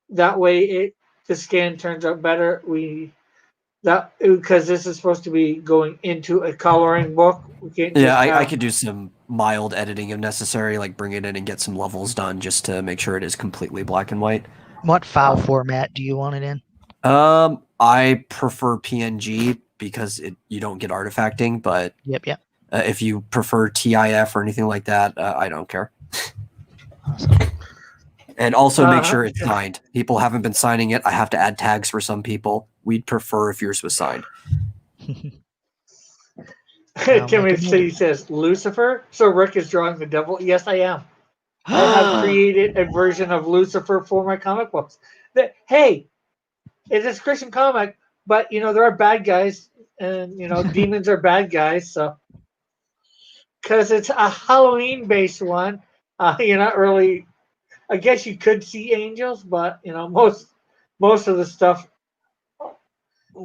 That way the scan turns out better. Because this is supposed to be going into a coloring book. We can't I could do some mild editing if necessary, like bring it in and get some levels done just to make sure it is completely black and white. What file format do you want it in? I prefer PNG because you don't get artifacting, but yep. If you prefer TIF or anything like that, I don't care. Awesome. And also make sure it's signed. People haven't been signing it. I have to add tags for some people. We'd prefer if yours was signed. Timothy City says Lucifer. So Rick is drawing the devil. Yes, I am. I have created a version of Lucifer for my comic books. Hey, it is a Christian comic, but there are bad guys, and demons are bad guys. So because it's a Halloween-based one, you're not really. I guess you could see angels, but most of the stuff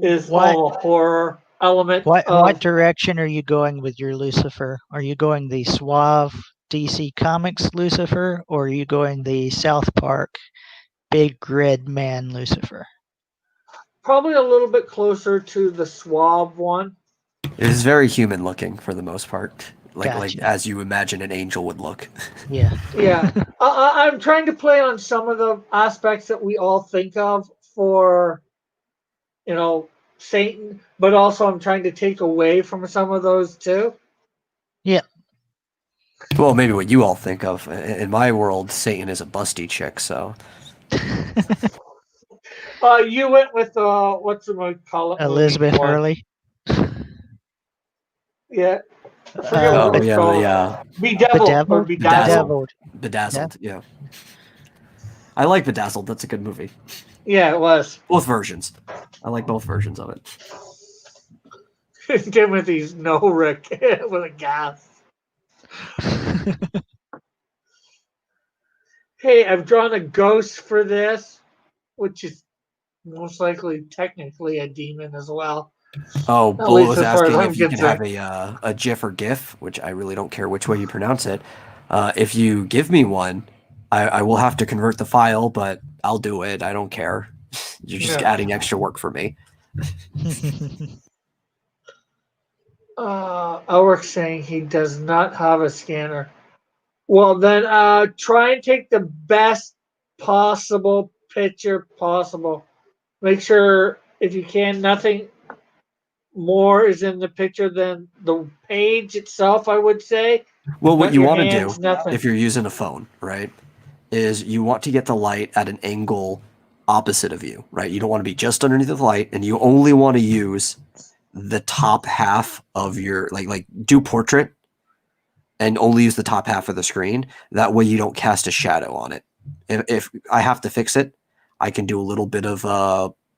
is all a horror element. What direction are you going with your Lucifer? Are you going the suave DC Comics Lucifer, or are you going the South Park big red man Lucifer? Probably a little bit closer to the suave one. It is very human looking for the most part. Like as you imagine an angel would look. Yeah. Yeah. I'm trying to play on some of the aspects that we all think of for, Satan, but also I'm trying to take away from some of those too. Yeah. Well, maybe what you all think of. In my world, Satan is a busty chick, so. You went with, what's the call it? Elizabeth Hurley. Yeah. I forget what it's called. Yeah. Bedeviled or Bedazzled. Bedazzled, yeah. I like Bedazzled. That's a good movie. Yeah, it was. Both versions. I like both versions of it. Timothy's no Rick with a gas. Hey, I've drawn a ghost for this, which is most likely technically a demon as well. Oh, Bull was asking if you can have a GIF or GIF, which I really don't care which way you pronounce it. If you give me one, I will have to convert the file, but I'll do it. I don't care. You're just adding extra work for me. Elric's saying he does not have a scanner. Well, then try and take the best possible picture possible. Make sure, if you can, nothing more is in the picture than the page itself, I would say. Well, what you want to do, if you're using a phone, right, is you want to get the light at an angle opposite of you, right? You don't want to be just underneath the light, and you only want to use the top half of your, like do portrait, and only use the top half of the screen. That way you don't cast a shadow on it. If I have to fix it, I can do a little bit of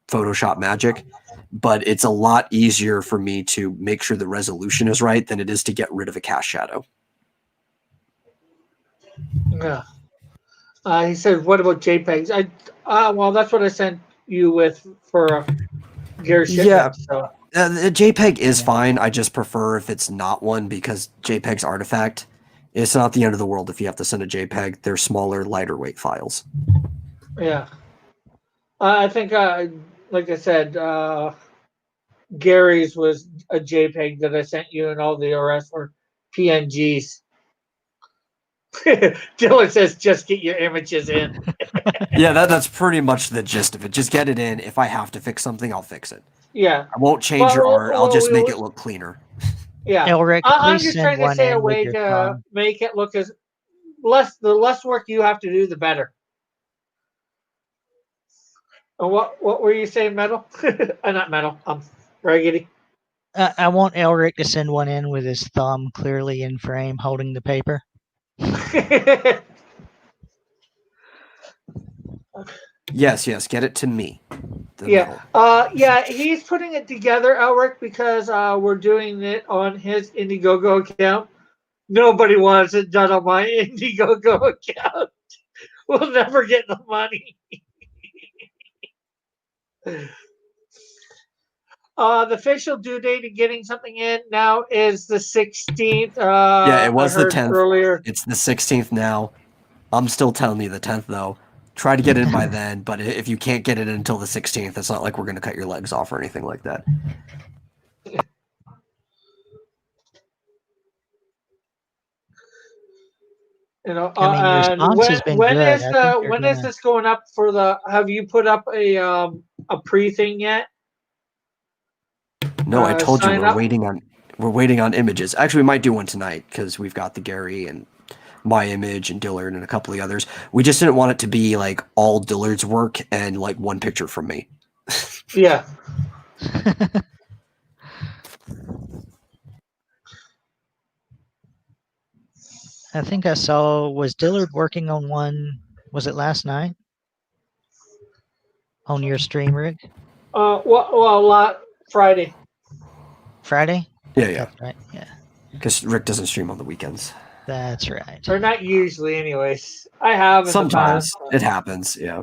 Photoshop magic, but it's a lot easier for me to make sure the resolution is right than it is to get rid of a cast shadow. Yeah. He said, what about JPEGs? Well, that's what I sent you with for Gary shipment. Yeah. So. The JPEG is fine. I just prefer if it's not one, because JPEG's artifact. It's not the end of the world if you have to send a JPEG. They're smaller, lighter weight files. Yeah. I think, like I said, Gary's was a JPEG that I sent you, and all the rest were PNGs. Dylan says, just get your images in. Yeah, that's pretty much the gist of it. Just get it in. If I have to fix something, I'll fix it. Yeah. I won't change your art. I'll just make it look cleaner. Yeah. Elric, I'm just trying to say a way to make it look the less work you have to do, the better. What were you saying, Metal? Not Metal. Raggedy. I want Elric to send one in with his thumb clearly in frame, holding the paper. Yes, get it to me. Yeah, he's putting it together, Elric, because we're doing it on his Indiegogo account. Nobody wants it done on my Indiegogo account. We'll never get the money. The official due date of getting something in now is the 16th. Yeah, it was the 10th. Earlier. It's the 16th now. I'm still telling you the 10th, though. Try to get it in by then, but if you can't get it until the 16th, it's not like we're going to cut your legs off or anything like that. Your response has been good. When is this going up for the? Have you put up a pre thing yet? No, I told you we're waiting on images. Actually, we might do one tonight because we've got the Gary and my image and Dillard and a couple of others. We just didn't want it to be like all Dillard's work and like one picture from me. Yeah. I think I saw, was Dillard working on one, was it last night? On your stream, Rick? Friday. Friday? Yeah. That's right, yeah. Because Rick doesn't stream on the weekends. That's right. Or not usually, anyways. I have in Sometimes. the past. It happens, yeah.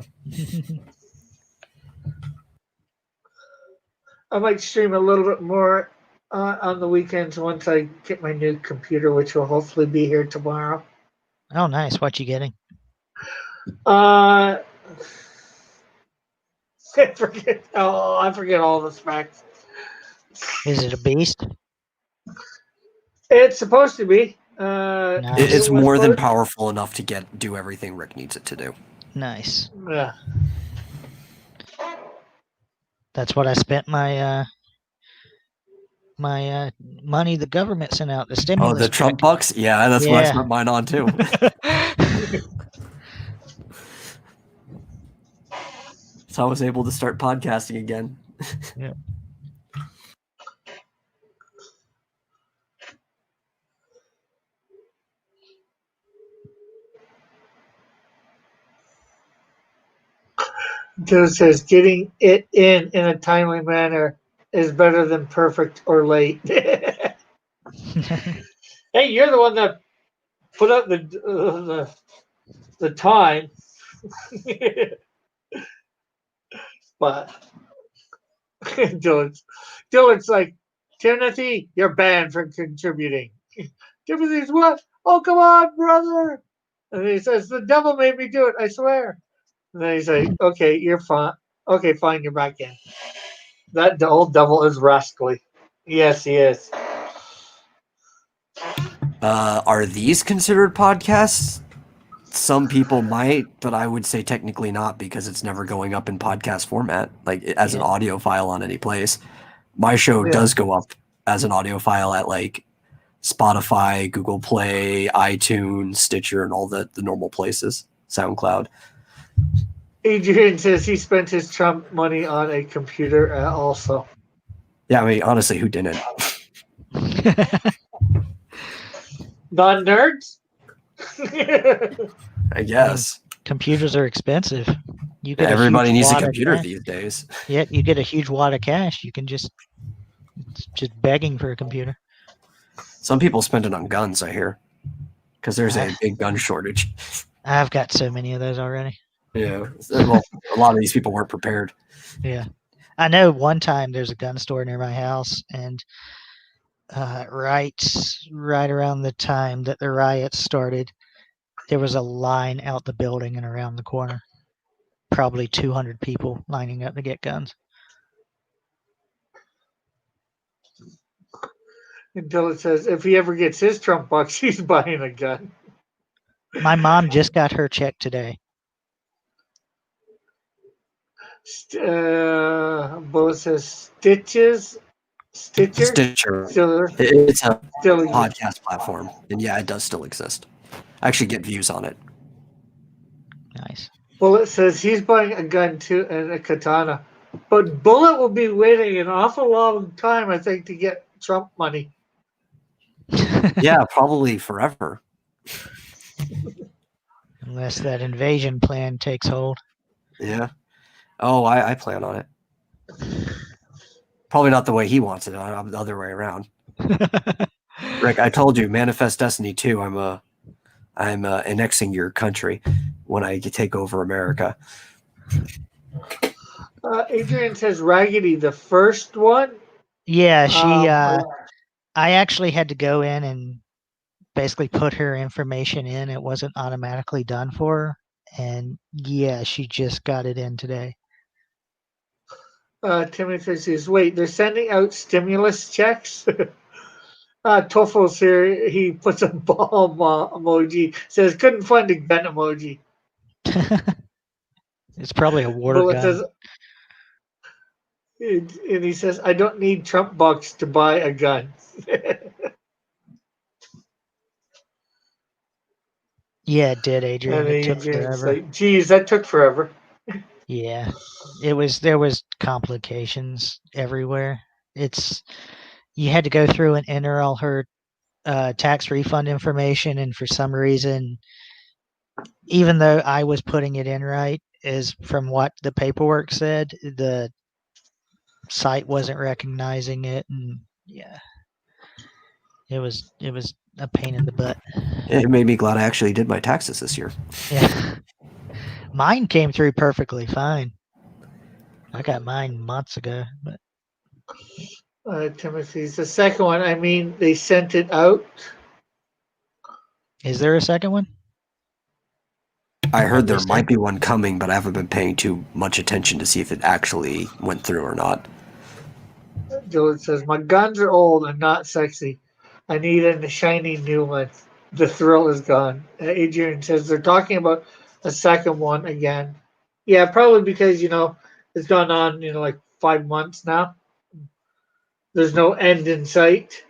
I might stream a little bit more on the weekends once I get my new computer, which will hopefully be here tomorrow. Oh, nice. What you getting? I forget. Oh, I forget all the specs. Is it a beast? It's supposed to be. Nice. It's more than powerful enough to do everything Rick needs it to do. Nice. Yeah. That's what I spent my money the government sent out, the stimulus. Oh, the Trump bucks? Yeah, that's what I spent mine on too. So I was able to start podcasting again. Yeah. Joe says getting it in a timely manner is better than perfect or late. Hey, you're the one that put up the time. But Dylan's like, Timothy, you're banned from contributing. Timothy's what? Oh, come on, brother. And he says, the devil made me do it, I swear. And then he's like, okay, you're fine. Okay, fine, you're back in. That old devil is rascally. Yes, he is. Are these considered podcasts? Some people might, but I would say technically not because it's never going up in podcast format, like as an audio file on any place. My show does go up as an audio file at like Spotify, Google Play, iTunes, Stitcher, and all the normal places, SoundCloud. Adrian says he spent his Trump money on a computer also. Yeah, I mean, honestly, who didn't? Non-nerds? I guess. Computers are expensive. Everybody needs a computer these days. Yeah, you get a huge wad of cash. You can just begging for a computer. Some people spend it on guns, I hear, because there's a big gun shortage. I've got so many of those already. Yeah, well, a lot of these people weren't prepared. Yeah, I know. One time there's a gun store near my house, and right around the time that the riots started, there was a line out the building and around the corner. Probably 200 people lining up to get guns. And Dylan says if he ever gets his Trump bucks, he's buying a gun. My mom just got her check today. Bo says Stitcher. It's a podcast platform, and yeah, it does still exist. I actually get views on it. Nice. Bullet says he's buying a gun too and a katana, but Bullet will be waiting an awful long time, I think, to get Trump money. Yeah, probably forever. Unless that invasion plan takes hold. Yeah. Oh, I plan on it. Probably not the way he wants it. I'm the other way around. Rick, I told you, Manifest Destiny 2, I'm annexing your country when I take over America. Adrian says Raggedy, the first one. Yeah, I actually had to go in and basically put her information in. It wasn't automatically done for her. And yeah, she just got it in today. Timothy says, wait, they're sending out stimulus checks? Tofo's here. He puts a bomb emoji. Says, couldn't find a gun emoji. It's probably a water gun. Says, and he says, I don't need Trump bucks to buy a gun. Yeah, it did, Adrian. It took forever. Like, geez, that took forever. Yeah, there was complications everywhere. You had to go through and enter all her tax refund information, and for some reason, even though I was putting it in right, is from what the paperwork said, the site wasn't recognizing it, and yeah, it was a pain in the butt. It made me glad I actually did my taxes this year. Yeah, mine came through perfectly fine. I got mine months ago, but Timothy's the second one. I mean, they sent it out. is there a second one? I heard there They might said? be one coming, but I haven't been paying too much attention to see if it actually went through or not. Dylan says, "My guns are old and not sexy. I need a shiny new one. The thrill is gone." Adrian says they're talking about a second one again. Yeah, probably because it's gone on like 5 months now. There's no end in sight.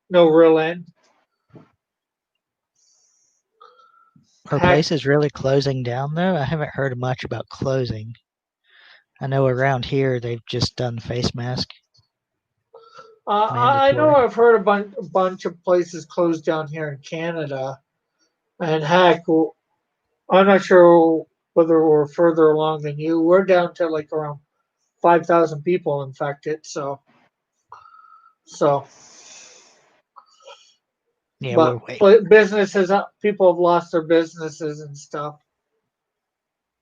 No real end. Her place is really closing down, though. I haven't heard much about closing. I know around here they've just done face mask. I know I've heard a bunch of places closed down here in Canada, and heck, I'm not sure whether we're further along than you. We're down to like around 5,000 people infected. So yeah, but businesses, people have lost their businesses and stuff,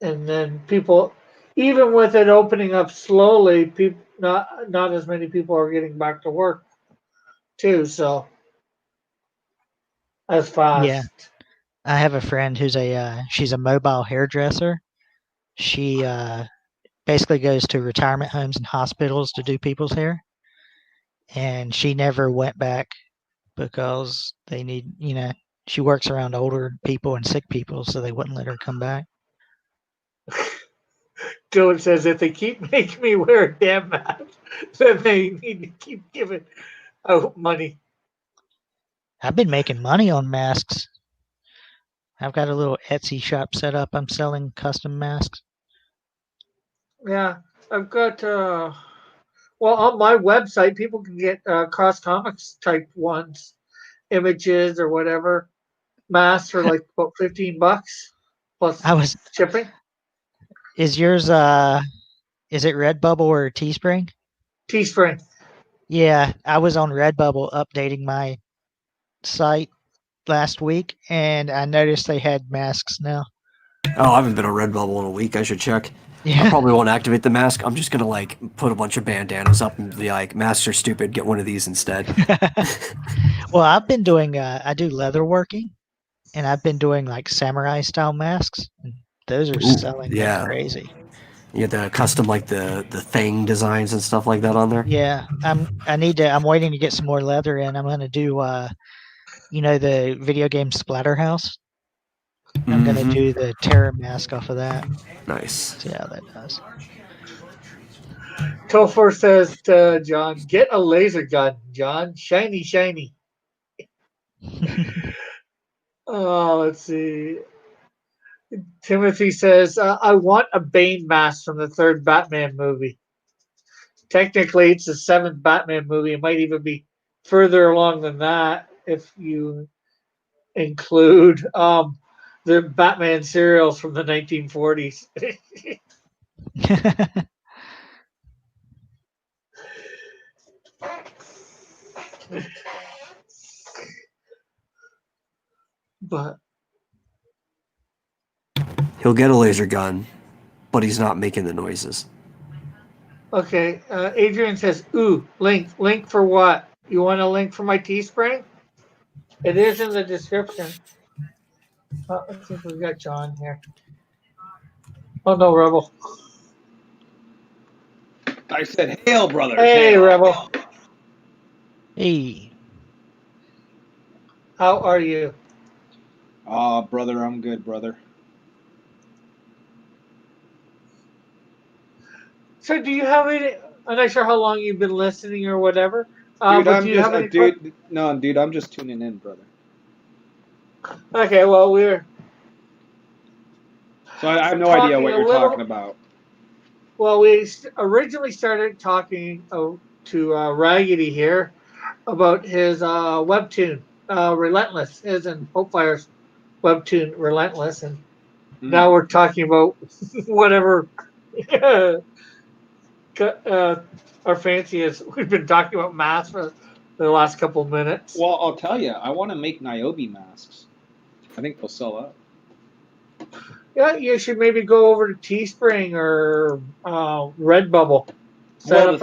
and then people, even with it opening up slowly, people not as many people are getting back to work too. So as fast. Yeah, I have a friend who's she's a mobile hairdresser. She basically goes to retirement homes and hospitals to do people's hair, and she never went back because they need, she works around older people and sick people, so they wouldn't let her come back. Dylan says if they keep making me wear a damn mask, then they need to keep giving out money. I've been making money on masks. I've got a little Etsy shop set up. I'm selling custom masks. Yeah, I've got well, on my website people can get cross comics type ones, images or whatever, masks for like about $15 plus shipping. Is yours is it Redbubble or Teespring? Teespring. Yeah, I was on Redbubble updating my site last week, and I noticed they had masks now. Oh, I haven't been on Redbubble in a week. I should check. Yeah. I probably won't activate the mask. I'm just gonna like put a bunch of bandanas up and be like, "Masks are stupid. Get one of these instead." Well, I've been doing I do leather working, and I've been doing like samurai style masks. And those are selling like crazy. You get the custom like the thing designs and stuff like that on there. Yeah, I'm waiting to get some more leather in. I'm gonna do the video game Splatterhouse. I'm gonna do the terror mask off of that. Nice. See how that does. Topher says to John, "Get a laser gun, John. Shiny, shiny." Let's see. Timothy says, "I want a Bane mask from the third Batman movie." Technically, it's the seventh Batman movie. It might even be further along than that if you include the Batman serials from the 1940s. But he'll get a laser gun, but he's not making the noises. Okay, Adrian says, "Ooh, link for what? You want a link for my Teespring? It is in the description." I think we got John here. Oh no, Rebel. I said, "Hail, brother." Hey, hail. Rebel. Hey. How are you? Brother, I'm good, brother. So, do you have any? I'm not sure how long you've been listening or whatever. Dude, but do you have any? dude, I'm just tuning in, brother. Okay, well, we're. So I have no idea what you're talking about. Well, we originally started talking to Raggedy here about his webtoon, Relentless, his and Hopefire's webtoon, Relentless, and now we're talking about whatever our fancy is. We've been talking about masks for the last couple of minutes. Well, I'll tell you, I want to make Niobe masks. I think they'll sell out. Yeah, you should maybe go over to Teespring or Redbubble. Well,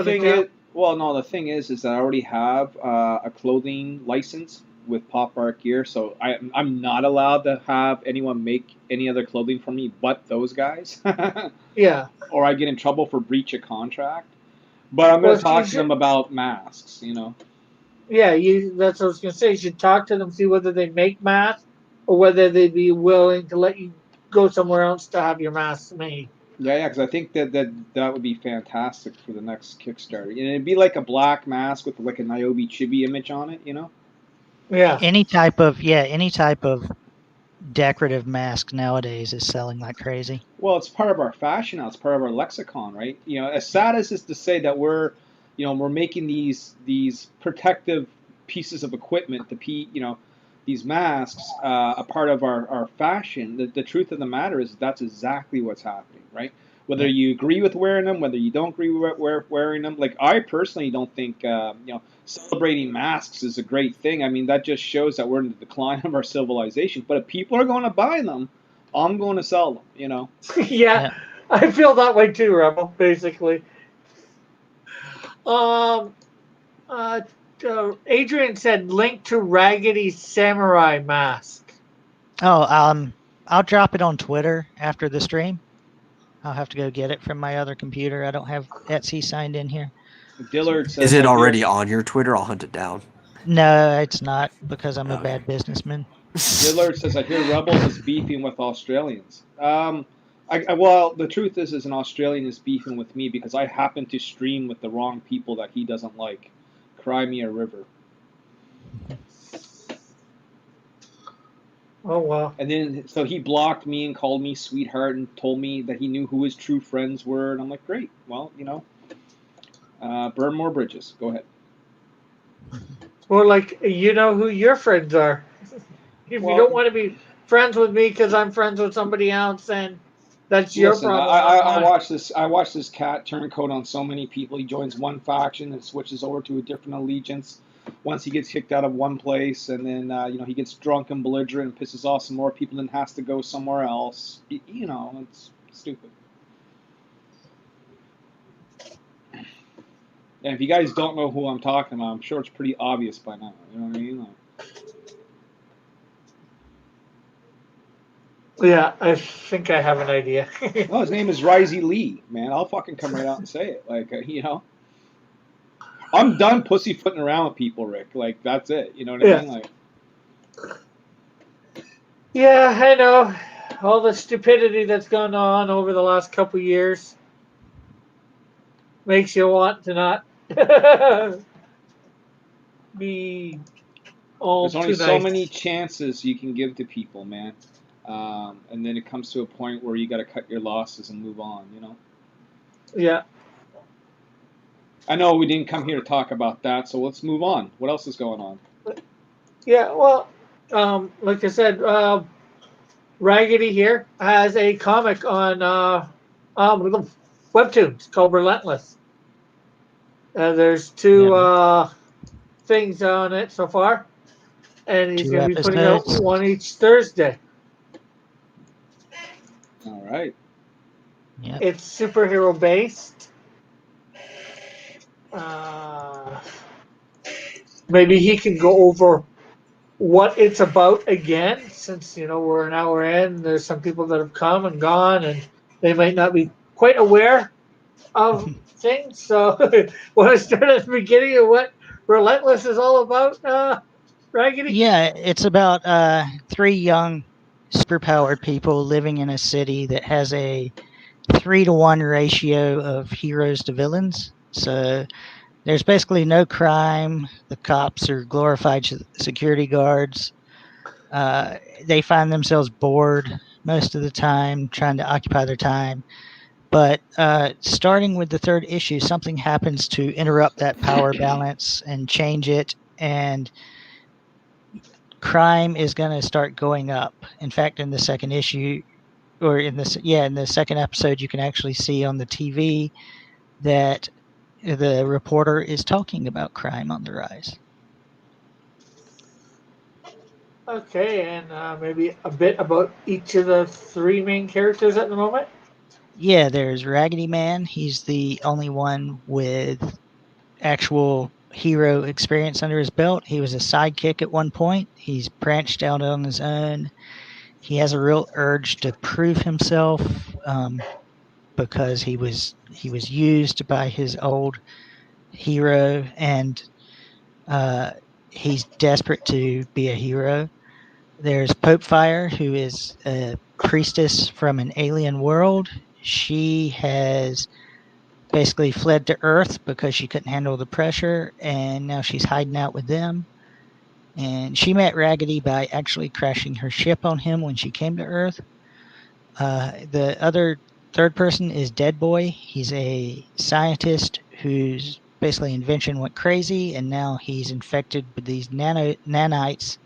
the thing is that I already have a clothing license with Pop Art Gear, so I'm not allowed to have anyone make any other clothing for me but those guys. Yeah. Or I get in trouble for breach of contract. But I'm going to talk to them about masks, you know. Yeah, that's what I was going to say. You should talk to them, see whether they make masks or whether they'd be willing to let you go somewhere else to have your masks made. Yeah, because I think that would be fantastic for the next Kickstarter. And it'd be like a black mask with like a Niobe Chibi image on it, you know? Yeah. Any type of decorative mask nowadays is selling like crazy. Well, it's part of our fashion now. It's part of our lexicon, right? You know, as sad as it's to say that we're making these protective pieces of equipment these masks a part of our fashion. The truth of the matter is that's exactly what's happening, right? Whether you agree with wearing them, whether you don't agree with wearing them. Like, I personally don't think celebrating masks is a great thing. I mean, that just shows that we're in the decline of our civilization. But if people are going to buy them, I'm going to sell them, you know? Yeah, I feel that way too, Rebel, basically. Adrian said link to Raggedy Samurai mask. Oh, I'll drop it on Twitter after the stream. I'll have to go get it from my other computer. I don't have Etsy signed in here. Dillard says, is it already on your Twitter? I'll hunt it down. No, it's not, because I'm a bad businessman. Dillard says, I hear Rebels is beefing with Australians. Well, the truth is an Australian is beefing with me because I happen to stream with the wrong people that he doesn't like. Cry me a river. Oh, wow. And then, so he blocked me and called me sweetheart and told me that he knew who his true friends were. And I'm like, great. Well, burn more bridges. Go ahead. It's more like, you know who your friends are. If you don't want to be friends with me because I'm friends with somebody else, then that's your problem. I watched this cat turn coat on so many people. He joins one faction and switches over to a different allegiance once he gets kicked out of one place, and then he gets drunk and belligerent and pisses off some more people and has to go somewhere else. It's stupid. And if you guys don't know who I'm talking about, I'm sure it's pretty obvious by now. You know what I mean? Yeah, I think I have an idea. Well, his name is Risey Lee, man. I'll fucking come right out and say it. Like, I'm done pussyfooting around with people, Rick. Like, that's it. You know what I mean? Like, yeah, I know. All the stupidity that's gone on over the last couple years makes you want to not be all there's only too so nice. many chances you can give to people, man. And then it comes to a point where you got to cut your losses and move on, Yeah. I know we didn't come here to talk about that, so let's move on. What else is going on? Yeah, well, like I said, Raggedy here has a comic on webtoons called Relentless. There's two things on it so far, and he's going to be putting out one each Thursday. All right. Yep. It's superhero based. Maybe he can go over what it's about again, since we're an hour in. There's some people that have come and gone, and they might not be quite aware of things. So, want to start at the beginning of what Relentless is all about, Raggedy? Yeah, it's about 3 young, superpowered people living in a city that has a 3-to-1 ratio of heroes to villains. So there's basically no crime. The cops are glorified security guards. They find themselves bored most of the time, trying to occupy their time. But starting with the 3rd issue, something happens to interrupt that power balance and change it. and crime is going to start going up. In fact, in the second issue, or in the second episode, you can actually see on the TV that the reporter is talking about crime on the rise. Okay, and maybe a bit about each of the three main characters at the moment. Yeah, there's Raggedy Man. He's the only one with actual hero experience under his belt. He was a sidekick at one point. He's branched out on his own. He has a real urge to prove himself because he was used by his old hero, and he's desperate to be a hero. There's Pope Fire, who is a priestess from an alien world. She has basically fled to Earth because she couldn't handle the pressure, and now she's hiding out with them. And she met Raggedy by actually crashing her ship on him when she came to Earth. The other third person is Dead Boy. He's a scientist whose basically invention went crazy, and now he's infected with these nanites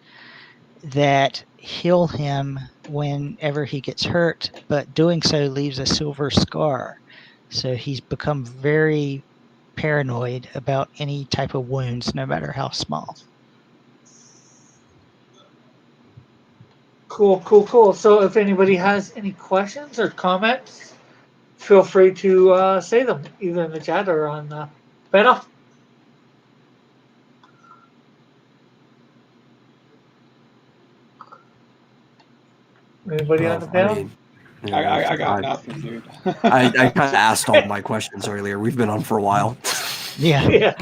that heal him whenever he gets hurt, but doing so leaves a silver scar. So he's become very paranoid about any type of wounds, no matter how small. Cool. So if anybody has any questions or comments, feel free to say them either in the chat or on the panel. Anybody on the panel? I got nothing, dude. I kind of asked all my questions earlier. We've been on for a while. Yeah.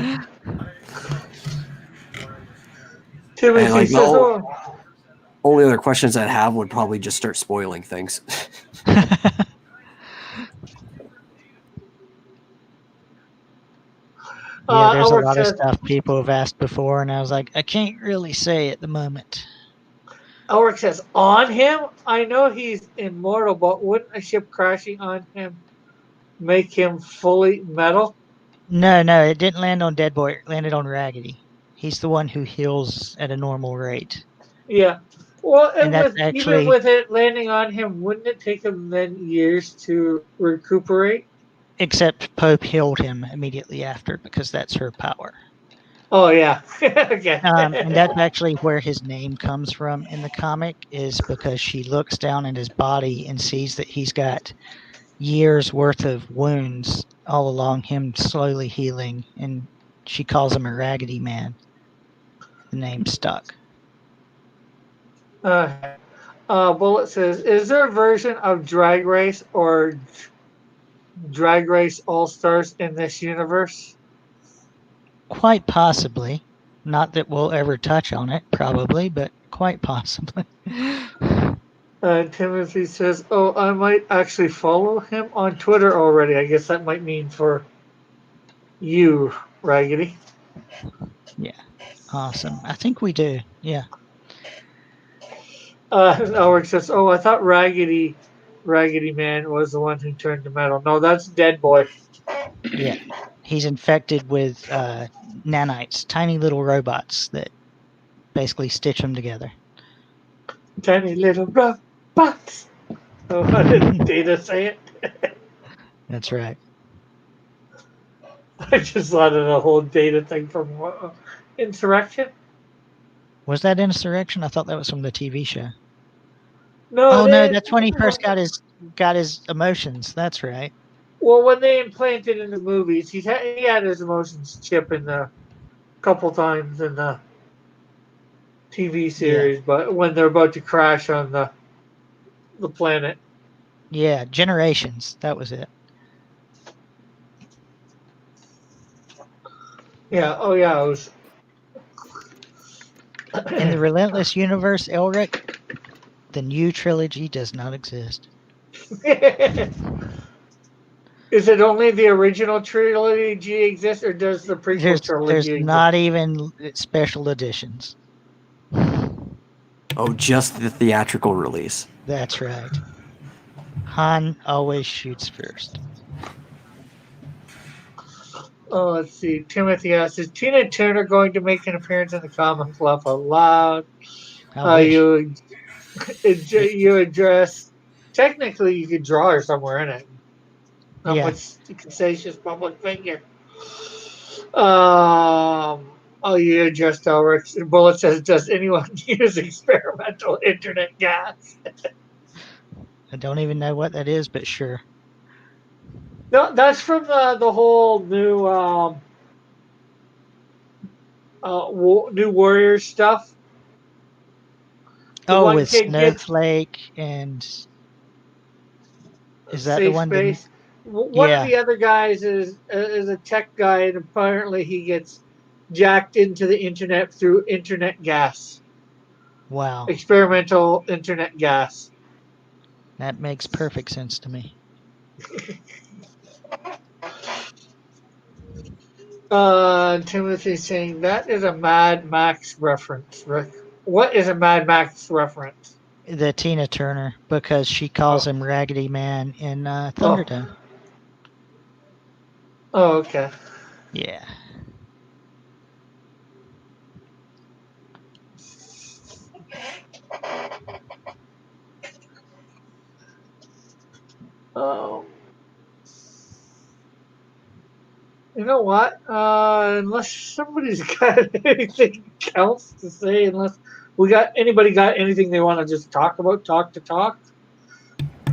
Timothy says, only other questions I'd have would probably just start spoiling things. Yeah, there's a lot of stuff people have asked before, and I was like, I can't really say at the moment. Elric says, on him? I know he's immortal, but wouldn't a ship crashing on him make him fully metal? No, it didn't land on Dead Boy. It landed on Raggedy. He's the one who heals at a normal rate. Yeah. Well, and even with it landing on him, wouldn't it take him then years to recuperate? Except Pope healed him immediately after, because that's her power. Oh, yeah. Okay. And that's actually where his name comes from in the comic, is because she looks down at his body and sees that he's got years worth of wounds all along him slowly healing, and she calls him a Raggedy Man. The name stuck. Bullet says, is there a version of Drag Race or Drag Race All-Stars in this universe? Quite possibly. Not that we'll ever touch on it, probably, but quite possibly. Timothy says, oh, I might actually follow him on Twitter already. I guess that might mean for you, Raggedy. Yeah. Awesome. I think we do. Yeah. Elric says, oh, I thought Raggedy Man was the one who turned to metal. No, that's Dead Boy. Yeah. He's infected with nanites, tiny little robots that basically stitch them together. Tiny little robots. Oh, how did Data say it? That's right. I just thought of the whole Data thing from Insurrection. Was that Insurrection? I thought that was from the TV show. No, that's when he first got his emotions. That's right. Well, when they implanted in the movies, he had his emotions chip in the couple times in the TV series, yeah. But when they're about to crash on the planet. Yeah, Generations. That was it. Yeah. Oh, yeah. It was. In the Relentless universe, Elric, the new trilogy does not exist. Is it only the original trilogy exist, or does the prequel trilogy exist? There's not even special editions. Oh, just the theatrical release. That's right. Han always shoots first. Oh, let's see. Timothy asks, is Tina Turner going to make an appearance in the comic Laugh Out Loud? I wish. You address. Technically, you could draw her somewhere in it. Not Yeah. much you can say. She's a public figure. Oh, you addressed Ulrich. Bullet says, does anyone use experimental internet gas? I don't even know what that is, but sure. No, that's from the whole new new Warriors stuff. The Oh, one with kid gets Snowflake and is that the safe one? space. One of Yeah. the other guys is a tech guy, and apparently he gets jacked into the internet through internet gas, Wow. experimental internet gas. That makes perfect sense to me. Timothy saying that is a Mad Max reference, Rick. What is a Mad Max reference? The Tina Turner, because she calls him Raggedy Man in Thunderdome. Oh, okay. Yeah. Um, you know what? Unless somebody's got anything else to say, unless anybody got anything they want to just talk about, talk to talk.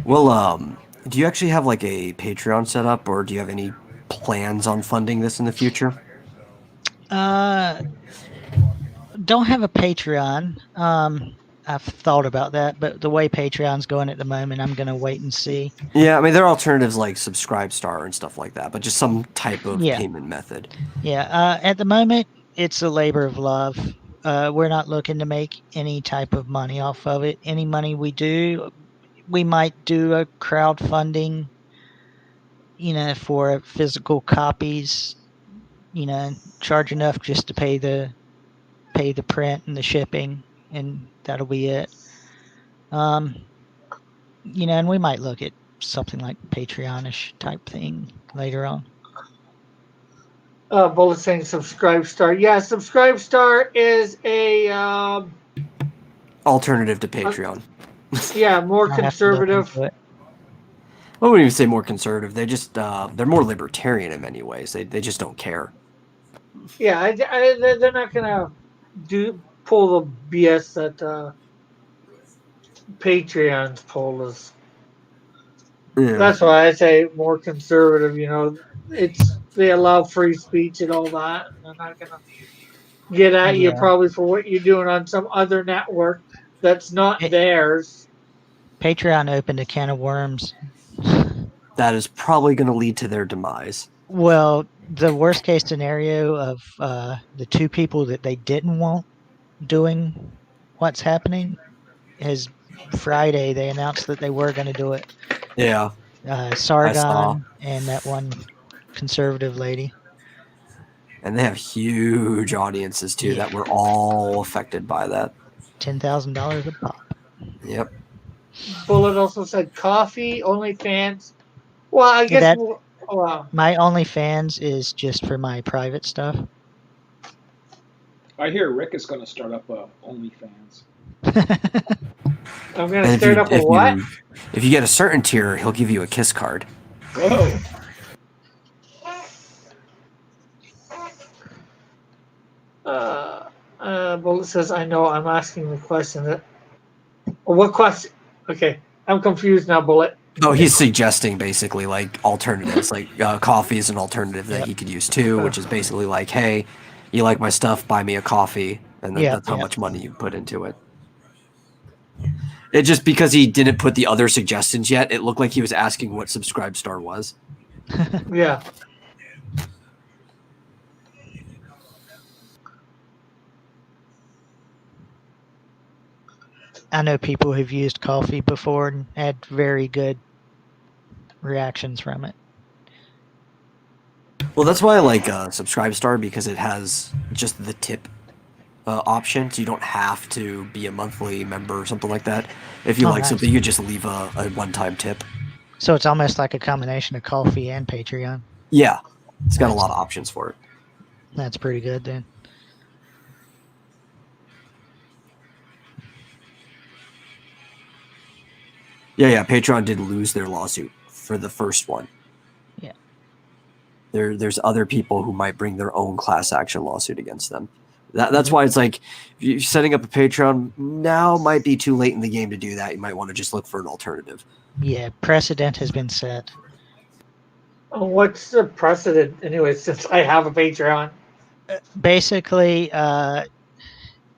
Well, do you actually have like a Patreon set up, or do you have any plans on funding this in the future? Don't have a Patreon. I've thought about that, but the way Patreon's going at the moment, I'm gonna wait and see. Yeah, I mean there are alternatives like Subscribestar and stuff like that, but just some type of payment method. Yeah. At the moment, it's a labor of love. We're not looking to make any type of money off of it. Any money we do, we might do a crowdfunding, for physical copies, charge enough just to pay the print and the shipping, and that'll be it. And we might look at something like Patreon-ish type thing later on. Bullet saying Subscribestar. Yeah, Subscribestar is a alternative to Patreon. Yeah, more conservative. I wouldn't even say more conservative. They just they're more libertarian in many ways. They just don't care. Yeah, they're not gonna pull the BS that Patreon's pull us. Yeah. That's why I say more conservative. They allow free speech and all that. And they're not gonna get at you probably for what you're doing on some other network that's not theirs. Patreon opened a can of worms. That is probably going to lead to their demise. Well, the worst case scenario of the two people that they didn't want doing what's happening is Friday. They announced that they were going to do it. Yeah. Sargon and that one conservative lady. And they have huge audiences too that were all affected by that. $10,000 a pop. Yep. Bullet also said coffee, OnlyFans. Well, I guess. Wow. My OnlyFans is just for my private stuff. I hear Rick is going to start up OnlyFans. I'm going to start up a what? If you get a certain tier, he'll give you a kiss card. Whoa. Bullet says, I know I'm asking the question. What question? Okay, I'm confused now, Bullet. Oh, he's suggesting basically like alternatives, like coffee is an alternative that he could use too, which is basically like, hey, you like my stuff, buy me a coffee, and then that's how much money you put into it. It just because he didn't put the other suggestions yet, it looked like he was asking what Subscribestar was. Yeah. I know people who've used coffee before and had very good reactions from it. Well, that's why I like Subscribestar, because it has just the tip option, so you don't have to be a monthly member or something like that. If you like something, you just leave a one-time tip. So it's almost like a combination of coffee and Patreon. Yeah. It's got a lot of options for it. That's pretty good then. Yeah. Patreon did lose their lawsuit for the first one. Yeah. There's other people who might bring their own class action lawsuit against them. That's why it's like, if you're setting up a Patreon, now might be too late in the game to do that. You might want to just look for an alternative. Yeah, precedent has been set. What's the precedent anyway, since I have a Patreon? Basically,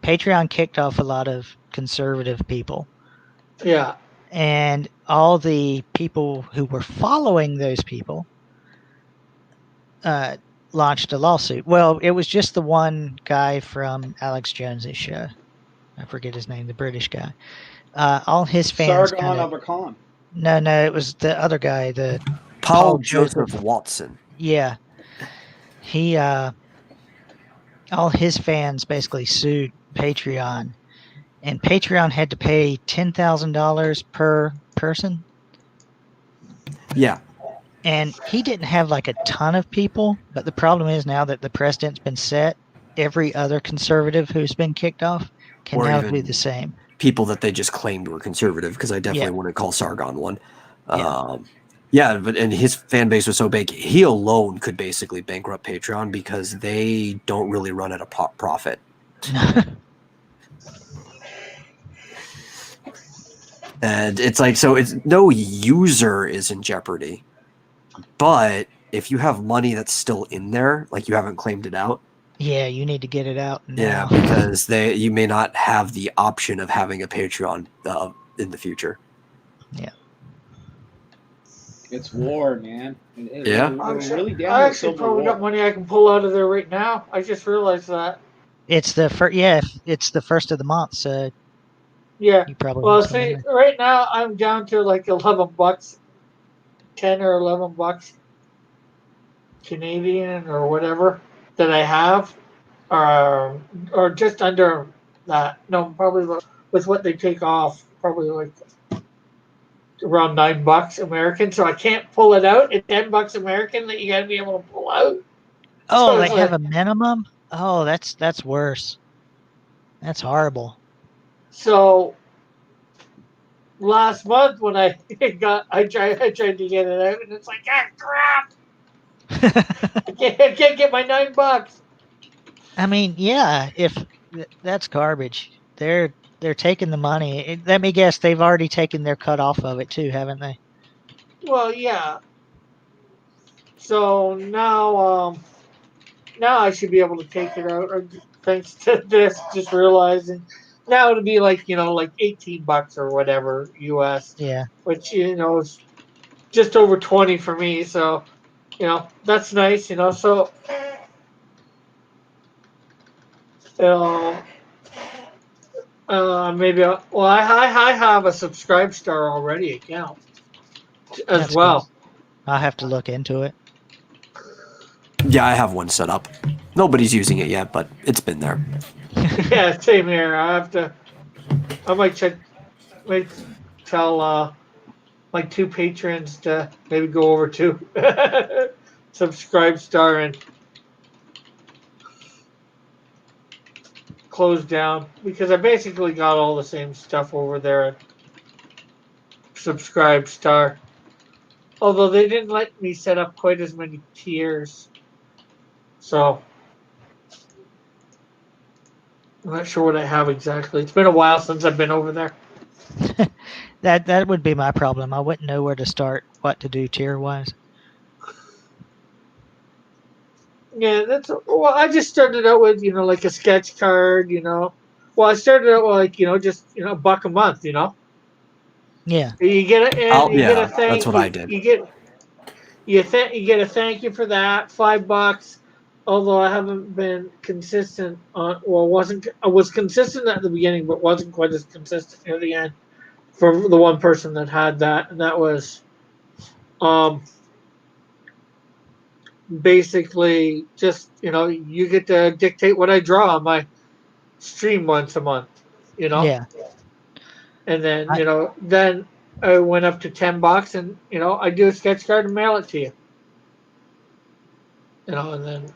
Patreon kicked off a lot of conservative people. Yeah. And all the people who were following those people launched a lawsuit. Well, it was just the one guy from Alex Jones's show. I forget his name, the British guy. All his fans Sargon of Akkad. No, it was the other guy, the Paul Joseph Watson. Yeah. He all his fans basically sued Patreon, and Patreon had to pay $10,000 per person. Yeah. And he didn't have like a ton of people, but the problem is now that the precedent's been set, every other conservative who's been kicked off can now do the same. People that they just claimed were conservative, because I definitely wouldn't call Sargon one. And his fan base was so big, he alone could basically bankrupt Patreon because they don't really run at a profit. And it's like, so it's no user is in jeopardy, but if you have money that's still in there, like you haven't claimed it out. Yeah, you need to get it out now. Yeah, because you may not have the option of having a Patreon in the future. Yeah. It's war, man. Yeah. We're really down I actually probably got money I can pull out of there right now. I just realized that. It's the it's the first of the month, so yeah. You probably well, see, right now I'm down to like $11, 10 or $11 Canadian or whatever that I have, or just under that. No, probably with what they take off, probably like around $9 American. So I can't pull it out. It's $10 American that you got to be able to pull out. Oh, so they have a minimum. Oh, that's worse. That's horrible. So last month when I tried to get it out, and it's like, crap. I can't get my $9. I mean, yeah, if that's garbage, they're taking the money. Let me guess, they've already taken their cut off of it too, haven't they? Well, yeah. So now I should be able to take it out, thanks to this. Just realizing now it'll be like like $18 or whatever US. Yeah. Which is just over 20 for me. So that's nice. So maybe I have a Subscribe Star already account as well. Cool. I'll have to look into it. Yeah, I have one set up. Nobody's using it yet, but it's been there. Yeah, same here. I might tell my 2 patrons to maybe go over to Subscribe Star and close down, because I basically got all the same stuff over there at Subscribe Star. Although they didn't let me set up quite as many tiers. So I'm not sure what I have exactly. It's been a while since I've been over there. That would be my problem. I wouldn't know where to start, what to do tier-wise. Yeah, I just started out with, like a sketch card, Well, I started out with like, just, $1 a month, Yeah. You get a thank that's what I did. You get a thank you for that, $5. Although I haven't been consistent on, I was consistent at the beginning, but wasn't quite as consistent near the end for the one person that had that, and that was, basically just, you get to dictate what I draw on my stream once a month, Yeah. And then, then I went up to $10 and, I do a sketch card and mail it to you. and then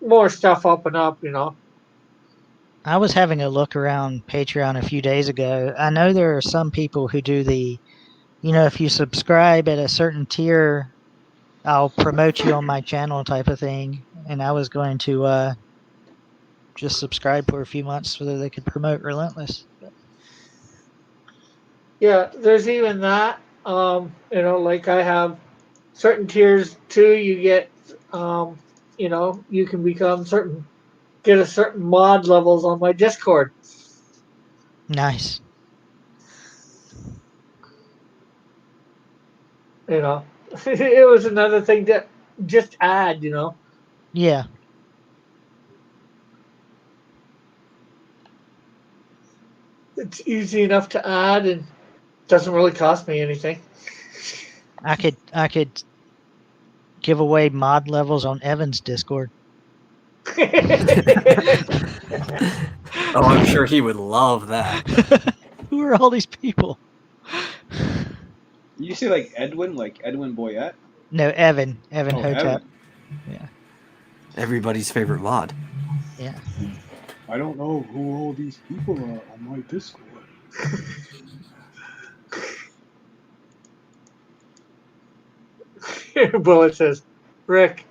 more stuff open up. I was having a look around Patreon a few days ago. I know there are some people who do if you subscribe at a certain tier, I'll promote you on my channel type of thing. And I was going to just subscribe for a few months so that they could promote Relentless. Yeah, there's even that. Like I have certain tiers too. You get, you can get a certain mod levels on my Discord. Nice. It was another thing to just add. Yeah. It's easy enough to add and doesn't really cost me anything. I could give away mod levels on Evan's Discord. Oh, I'm sure he would love that. Who are all these people? You say like Edwin Boyette? No, Evan Hotep. Evan. Yeah. Everybody's favorite mod. Yeah. I don't know who all these people are on my Discord. Bullet says, Rick,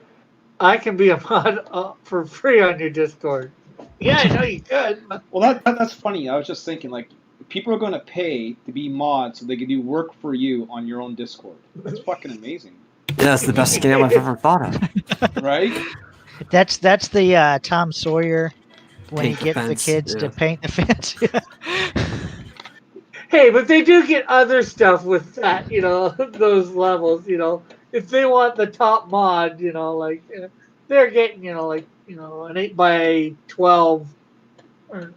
I can be a mod for free on your Discord. Yeah, I know you could. Well, that's funny. I was just thinking, like, people are going to pay to be mods so they can do work for you on your own Discord. That's fucking amazing. Yeah, that's the best scam I've ever thought of. Right? That's the Tom Sawyer when Paint he gets the kids to paint the fence. Hey, but they do get other stuff with that, those levels, If they want the top mod, they're getting, an 8x12 or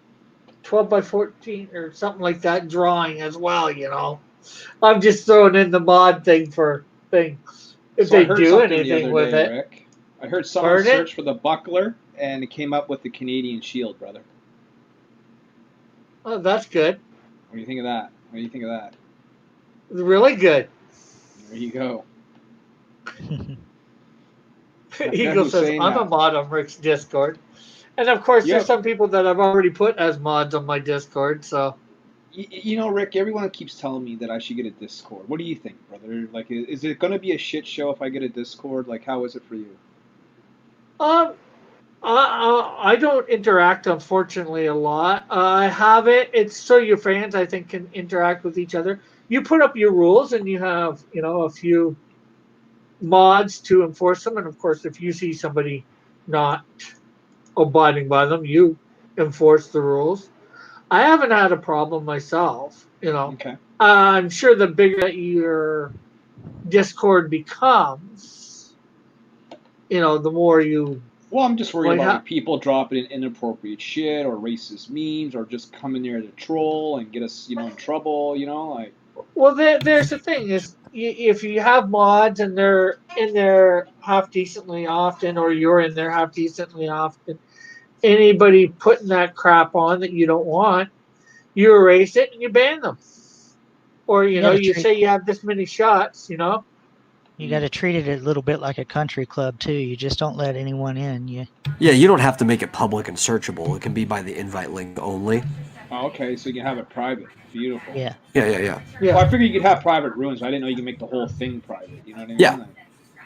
12x14 or something like that drawing as well. I'm just throwing in the mod thing for things. If they do anything with it. Rick. I heard someone search for the buckler and it came up with the Canadian shield, brother. Oh, that's good. What do you think of that? Really good. There you go. Eagle says, I'm a mod on Rick's Discord. And of course, there's some people that I've already put as mods on my Discord, so. Rick, everyone keeps telling me that I should get a Discord. What do you think, brother? Like, is it going to be a shit show if I get a Discord? Like, how is it for you? I don't interact, unfortunately, a lot. I have it. It's so your fans, I think, can interact with each other. You put up your rules, and you have, a few mods to enforce them. And of course, if you see somebody not abiding by them, you enforce the rules. I haven't had a problem myself. Okay. I'm sure the bigger your Discord becomes, the more you. Well, I'm just worried about people dropping inappropriate shit or racist memes or just coming there to troll and get us, in trouble. Like. Well, there's the thing is, if you have mods and they're in there half decently often, or you're in there half decently often, anybody putting that crap on that you don't want, you erase it and you ban them. Or you say you have this many shots. You got to treat it a little bit like a country club too. You just don't let anyone in. Yeah, you don't have to make it public and searchable. It can be by the invite link only. Oh, okay, so you can have it private. Beautiful. Yeah. Yeah. Well, I figured you could have private rooms. I didn't know you can make the whole thing private. You know what I mean? Yeah.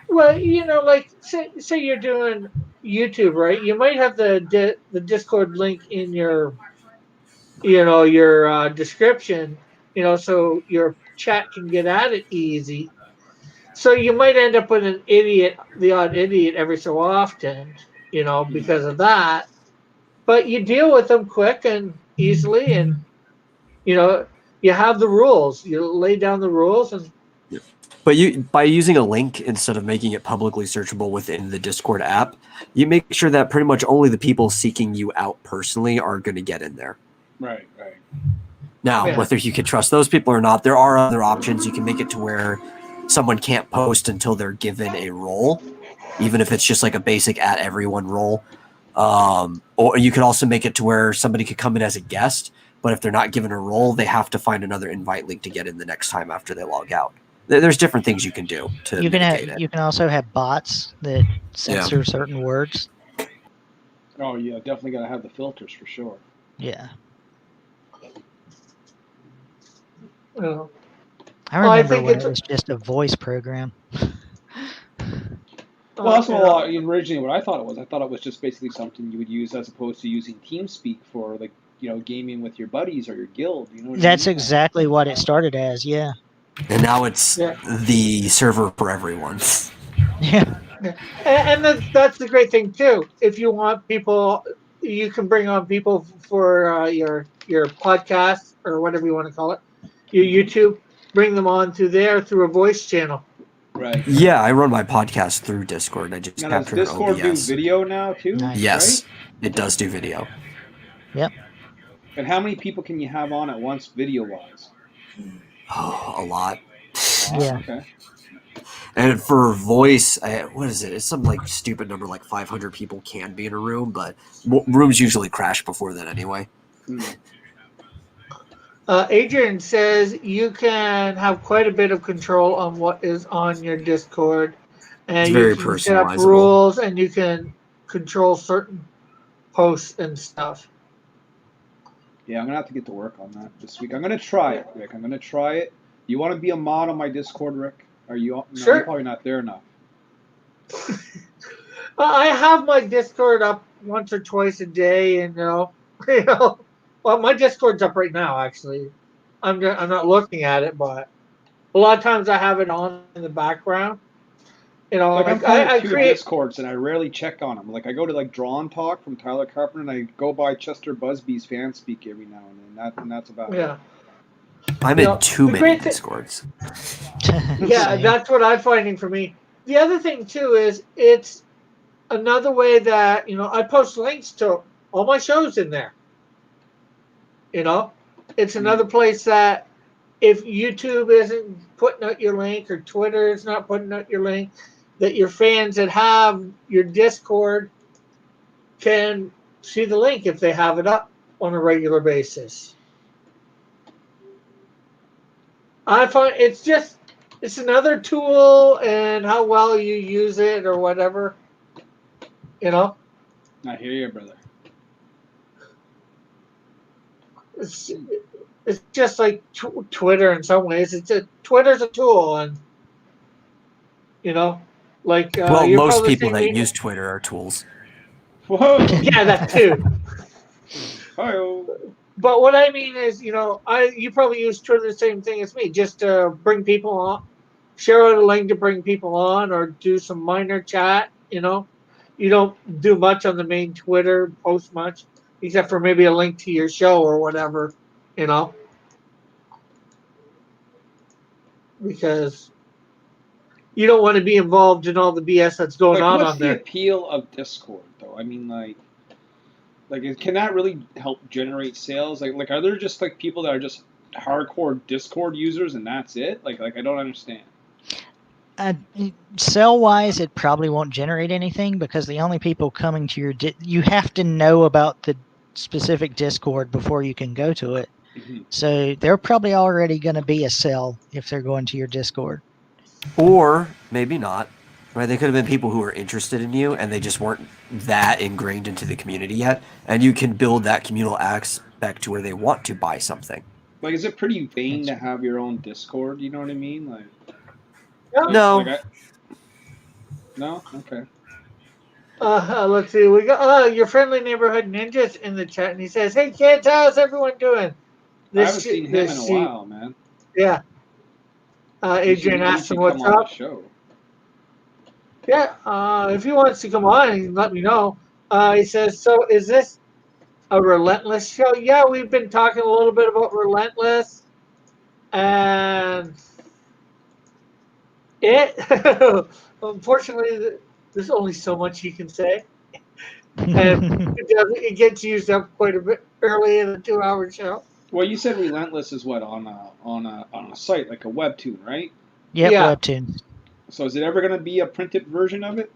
Well, like say you're doing YouTube, right? You might have the Discord link in your description, so your chat can get at it easy. So you might end up with the odd idiot every so often, because of that. But you deal with them quick and easily, and you have the rules. You lay down the rules, and. But by using a link instead of making it publicly searchable within the Discord app, you make sure that pretty much only the people seeking you out personally are going to get in there. Right. Now, whether you can trust those people or not, there are other options. You can make it to where someone can't post until they're given a role, even if it's just like a basic at everyone role. Or you could also make it to where somebody could come in as a guest, but if they're not given a role, they have to find another invite link to get in the next time after they log out. There's different things you can do to mitigate it. You can also have bots that censor certain words. Oh yeah, definitely gotta have the filters for sure. Yeah. Yeah. I remember when it was just a voice program. Well, that's what originally what I thought it was. I thought it was just basically something you would use as opposed to using TeamSpeak for like gaming with your buddies or your guild. You know what That's I mean? exactly what it started as. Yeah. And now it's the server for everyone. Yeah. And that's the great thing too. If you want people, you can bring on people for your podcast or whatever you want to call it, your YouTube. Bring them on to there through a voice channel. Right. Yeah, I run my podcast through Discord. I just now does capture Discord OBS. do video now too? Nice. Yes, right? It does do video. Yep. And how many people can you have on at once, video wise? Oh, a lot. Yeah. Okay. And for voice, what is it? It's some like stupid number, like 500 people can be in a room, but rooms usually crash before that anyway. Adrian says you can have quite a bit of control on what is on your Discord, and you can set up rules and you can control certain posts and stuff. Yeah, I'm gonna have to get to work on that this week. I'm gonna try it, Rick. I'm gonna try it. You want to be a mod on my Discord, Rick? Are you? No, sure. You're probably not there enough. I have my Discord up once or twice a day, and well, my Discord's up right now. Actually, I'm not looking at it, but a lot of times I have it on in the background. Like I'm part of two Discords, and I rarely check on them. Like I go to like Drawn Talk from Tyler Carpenter, and I go by Chester Busby's fan speak every now and then. And that's about it. I'm in too many Discords. Yeah, that's what I'm finding for me. The other thing too is it's another way that I post links to all my shows in there. It's another place that if YouTube isn't putting out your link or Twitter is not putting out your link, that your fans that have your Discord can see the link if they have it up on a regular basis. I find it's another tool, and how well you use it or whatever. I hear you, brother. It's just like Twitter in some ways. Twitter's a tool, and like well, most people that use Twitter are tools. Whoa. Yeah, that too. Hi-oh. But what I mean is, you probably use Twitter the same thing as me, just to bring people on, share out a link to bring people on, or do some minor chat. You don't do much on the main Twitter, post much, except for maybe a link to your show or whatever. Because you don't want to be involved in all the BS that's going on there. What's the appeal of Discord, though? I mean, like, can that really help generate sales? Like, are there just like people that are just hardcore Discord users and that's it? Like I don't understand. Sell-wise, it probably won't generate anything because the only people coming to your you have to know about the specific Discord before you can go to it. Mm-hmm. So they're probably already going to be a sell if they're going to your Discord. Or maybe not. Right? They could have been people who were interested in you and they just weren't that ingrained into the community yet. And you can build that communal aspect to where they want to buy something. Like, is it pretty vain to have your own Discord? You know what I mean? Like, no. No? Okay. Let's see. We got your friendly neighborhood ninjas in the chat, and he says, "Hey kids, how's everyone doing?" I haven't seen him in a while, man. Yeah. Adrian asked him what's up. Yeah. If he wants to come on, let me know. He says, "So is this a Relentless show?" Yeah, we've been talking a little bit about Relentless, and unfortunately, there's only so much he can say, and it gets used up quite a bit early in the 2-hour show. Well, you said Relentless is what on a site like a webtoon, right? Yep, yeah, webtoon. So is it ever going to be a printed version of it?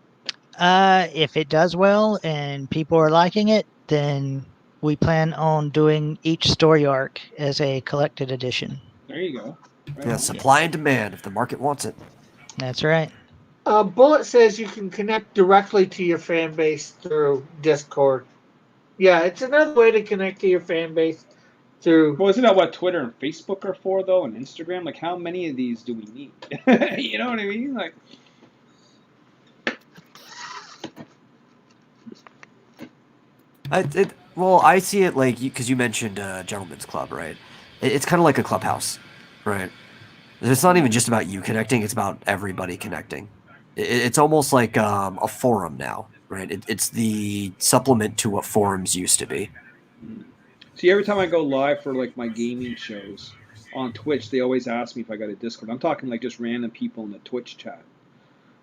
If it does well and people are liking it, then we plan on doing each story arc as a collected edition. There you go. Right? Yeah, supply and demand if the market wants it. That's right. Bullet says you can connect directly to your fan base through Discord. Yeah, it's another way to connect to your fan base through. Well, isn't that what Twitter and Facebook are for, though, and Instagram? Like, how many of these do we need? You know what I mean? Like, I see it like because you mentioned Gentlemen's Club, right? It's kind of like a clubhouse, right? It's not even just about you connecting; it's about everybody connecting. It's almost like a forum now, right? It's the supplement to what forums used to be. see, every time I go live for like my gaming shows on Twitch, they always ask me if I got a Discord. I'm talking like just random people in the Twitch chat.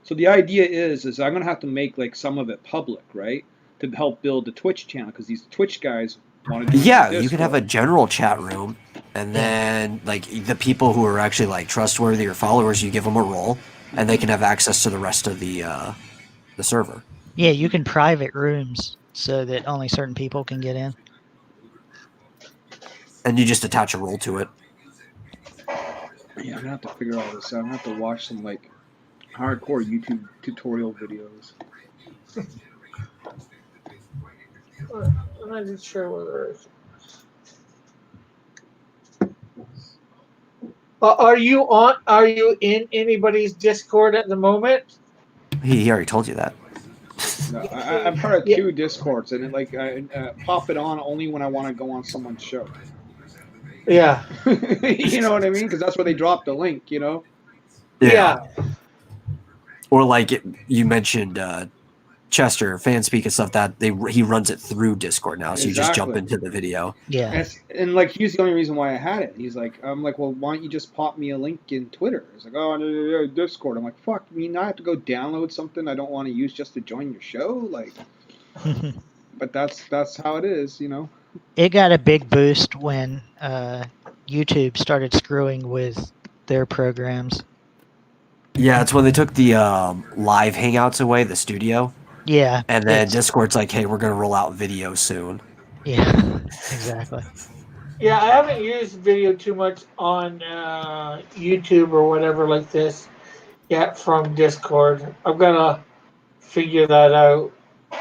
So the idea is I'm gonna have to make like some of it public, right, to help build the Twitch channel because these Twitch guys want to do. Yeah, you could have a general chat room, and then like the people who are actually like trustworthy or followers, you give them a role, and they can have access to the rest of the server. Yeah, you can private rooms so that only certain people can get in. And you just attach a role to it. Yeah, I'm gonna have to figure all this out. I'm gonna have to watch some like hardcore YouTube tutorial videos. I'm not even sure whether it's. Are you on? Are you in anybody's Discord at the moment? He already told you that. No, I'm part of two Discords, and it, like I pop it on only when I want to go on someone's show. Yeah. You know what I mean? Because that's where they drop the link. You know. Yeah. Or like you mentioned Chester Fanspeak and stuff that he runs it through Discord now, so you just jump into the video. Yeah. And like he's the only reason why I had it. He's like, I'm like, well, why don't you just pop me a link in Twitter? He's like, oh, no, Discord. I'm like, fuck. I mean, I have to go download something I don't want to use just to join your show, like. But that's how it is, you know. It got a big boost when YouTube started screwing with their programs. Yeah, it's when they took the live hangouts away, the studio. Yeah. And then Discord's like, hey, we're going to roll out video soon. Yeah, exactly. Yeah, I haven't used video too much on YouTube or whatever like this yet from Discord. I've got to figure that out.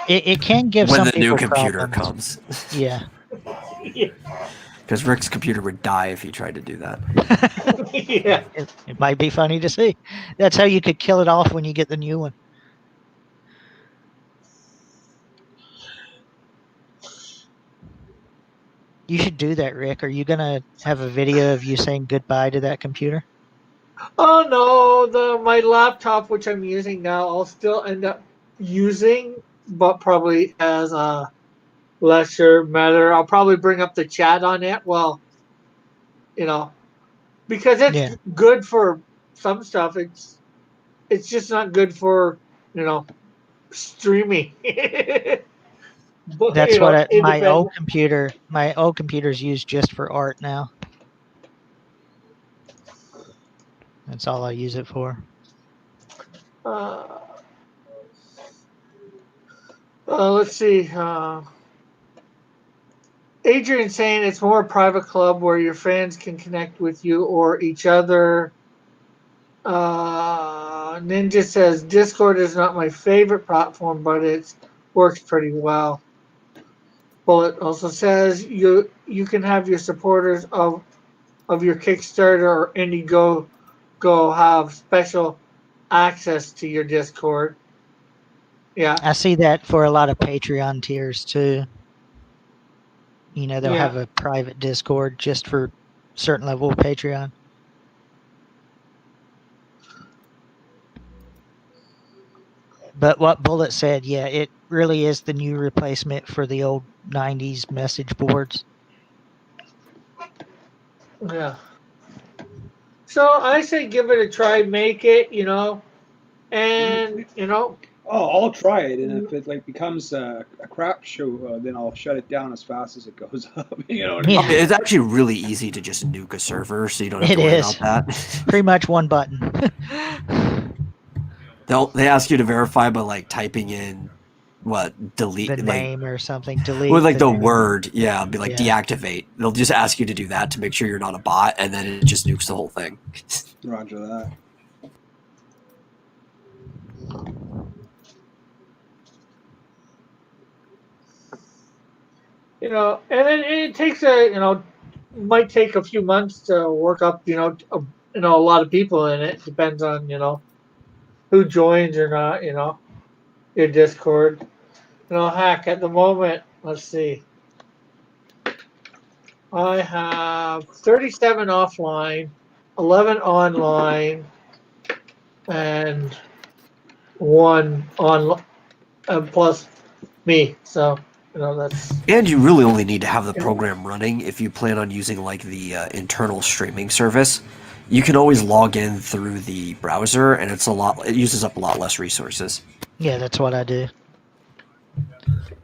It can give when some the new people computer problems. comes. Yeah. Because Rick's computer would die if he tried to do that. Yeah. It might be funny to see. That's how you could kill it off when you get the new one. You should do that, Rick. Are you going to have a video of you saying goodbye to that computer? Oh no, my laptop, which I'm using now, I'll still end up using, but probably as a lesser matter. I'll probably bring up the chat on it. Well, you know, because it's good for some stuff. It's just not good for, you know, streaming. But, that's what my old computer's used just for art now. That's all I use it for. Let's see. Adrian saying it's more a private club where your fans can connect with you or each other. Ninja says Discord is not my favorite platform, but it works pretty well. Bullet also says you can have your supporters of your Kickstarter or Indiegogo have special access to your Discord. Yeah. I see that for a lot of Patreon tiers too. You know, they'll have a private Discord just for certain level of Patreon. But what Bullet said, yeah, it really is the new replacement for the old 90s message boards. Yeah. So I say give it a try, make it, you know, and, you know. Oh, I'll try it, and if it like becomes a crap show, then I'll shut it down as fast as it goes up. You know what I mean? It's actually really easy to just nuke a server, so you don't have to worry about that. Pretty much one button. They ask you to verify by like typing in delete the like name or something. Delete with like the name. word, yeah, be like deactivate. They'll just ask you to do that to make sure you're not a bot, and then it just nukes the whole thing. Roger that. And it takes might take a few months to work up, a lot of people in it. Depends on, who joins or not, your Discord. Heck, at the moment, let's see. I have 37 offline, 11 online, and one on, plus me. So, that's. And you really only need to have the program running if you plan on using like the internal streaming service. You can always log in through the browser, and it uses up a lot less resources. Yeah, that's what I do.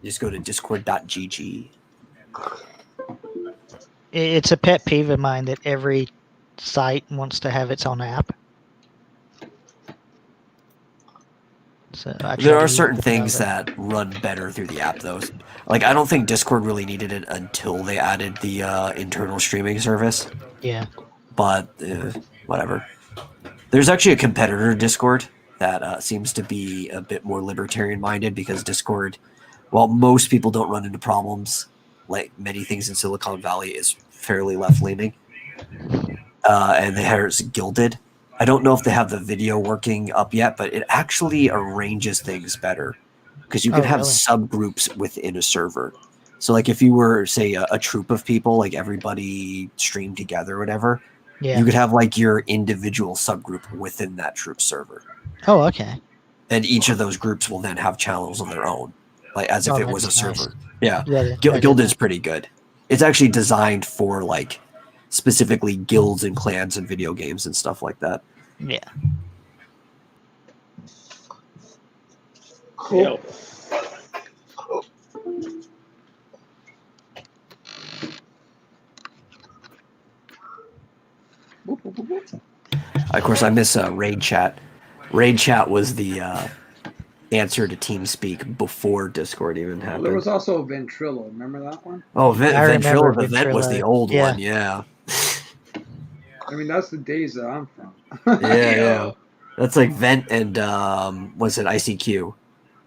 Just go to discord.gg. It's a pet peeve of mine that every site wants to have its own app. So there are certain things that run better through the app, though. Like, I don't think Discord really needed it until they added the internal streaming service. Yeah. But, whatever. There's actually a competitor to Discord that seems to be a bit more libertarian-minded, because Discord, while most people don't run into problems, like many things in Silicon Valley, is fairly left-leaning. And there's Gilded. I don't know if they have the video working up yet, but it actually arranges things better, because you can have subgroups within a server. So, like, if you were, say, a troop of people, like everybody streamed together or whatever, you could have, like, your individual subgroup within that troop server. Oh, okay. And each of those groups will then have channels of their own, like as if it was a server. Nice. Yeah, Gilded's pretty good. It's actually designed for, like, specifically guilds and clans and video games and stuff like that. Yeah. Cool. Of course, I miss Raid Chat. Raid Chat was the answer to TeamSpeak before Discord even happened. Well, there was also Ventrilo. Remember that one? Oh, Ventrilo. The Vent was the old one, yeah. I mean, that's the days that I'm from. Yeah. That's like Vent and, was it ICQ?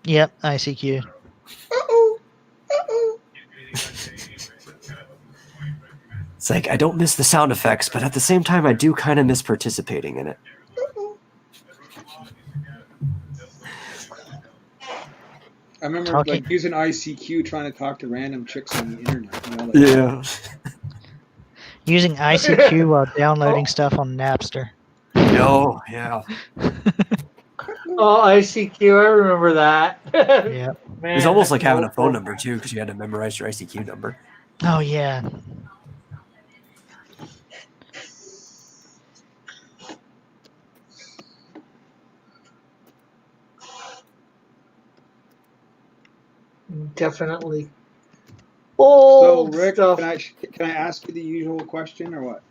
Yep, ICQ. It's like, I don't miss the sound effects, but at the same time, I do kind of miss participating in it. I remember like using ICQ trying to talk to random chicks on the internet. Yeah. Using ICQ while downloading stuff on Napster. Oh, yeah. Oh, ICQ, I remember that. Yeah. It was almost like having a phone number, too, because you had to memorize your ICQ number. Oh, yeah. Definitely. Old so, Rick, stuff. Can I ask you the usual question or what?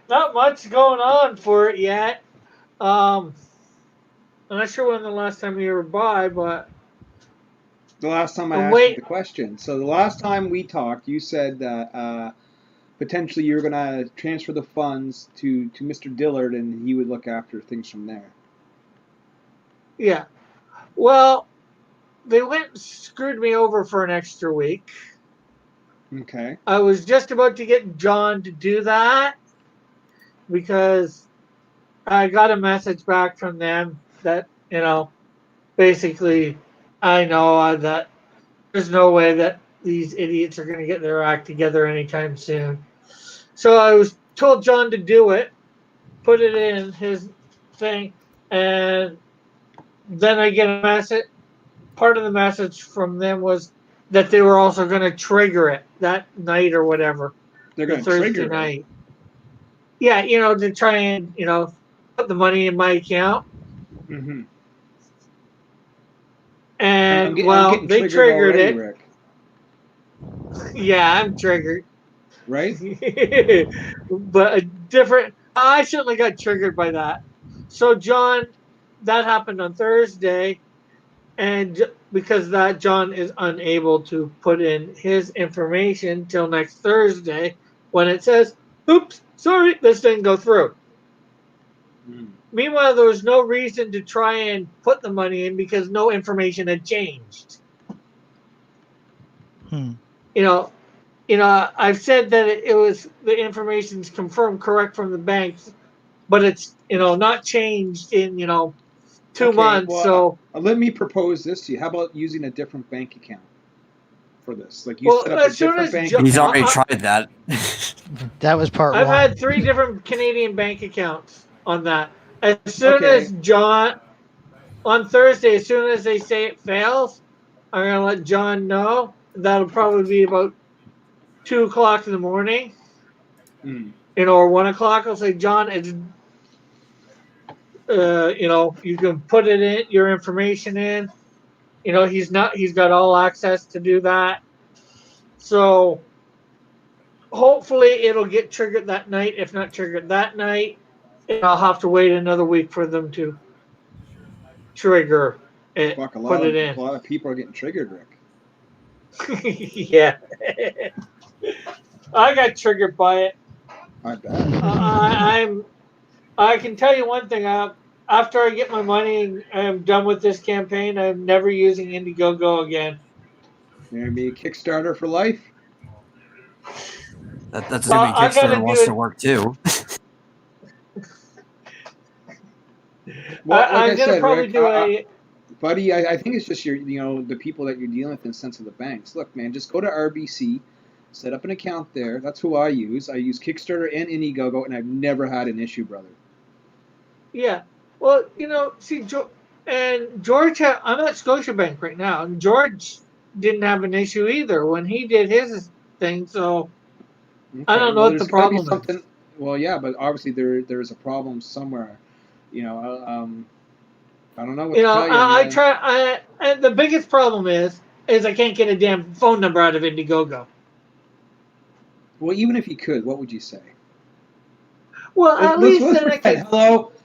Not much going on for it yet. I'm not sure when the last time you were by, but the last time I asked you the question. So the last time we talked, you said that potentially you were going to transfer the funds to Mr. Dillard, and he would look after things from there. Yeah. Well, they went and screwed me over for an extra week. Okay. I was just about to get John to do that because I got a message back from them that, basically I know that there's no way that these idiots are going to get their act together anytime soon. So I was told John to do it, put it in his thing, and then I get a message. Part of the message from them was that they were also going to trigger it that night or whatever. They're going to trigger night. It. Yeah, to try and, put the money in my account. Mm-hmm. And, they triggered already, it. Rick. Yeah, I'm triggered. Right? But a different... I certainly got triggered by that. So, John, that happened on Thursday. And because that John is unable to put in his information till next Thursday when it says, oops, sorry, this didn't go through. Meanwhile, there was no reason to try and put the money in because no information had changed. You know, I've said that it was the information's confirmed correct from the banks, but it's not changed in 2 months. Well, so let me propose this to you. How about using a different bank account for this? Like you set up a different bank. He's already tried that. That was part I've one. had 3 different Canadian bank accounts on that. As soon as John on Thursday, as soon as they say it fails, I'm gonna let John know. That'll probably be about 2 o'clock in the morning. Or 1 o'clock. I'll say, John, it's you can put it in your information in. He's got all access to do that. So hopefully it'll get triggered that night. If not triggered that night, I'll have to wait another week for them to trigger it. Fuck, put it in. A lot of people are getting triggered, Rick. Yeah. I got triggered by it. I bet. I can tell you one thing. After I get my money and I'm done with this campaign, I'm never using Indiegogo again. You're gonna be a Kickstarter for life. That's assuming Kickstarter wants to work too. Well, like I said, Rick, buddy, I think it's just the people that you're dealing with in the sense of the banks. Look, man, just go to RBC, set up an account there. That's who I use. I use Kickstarter and Indiegogo, and I've never had an issue, brother. Yeah. Well, see, and George, I'm at Scotiabank right now, and George didn't have an issue either when he did his thing. So I don't know what the problem is. Well, yeah, but obviously there's a problem somewhere. I don't know what to tell you. I try. And the biggest problem is I can't get a damn phone number out of Indiegogo. Well, even if you could, what would you say? Well, at least then I can.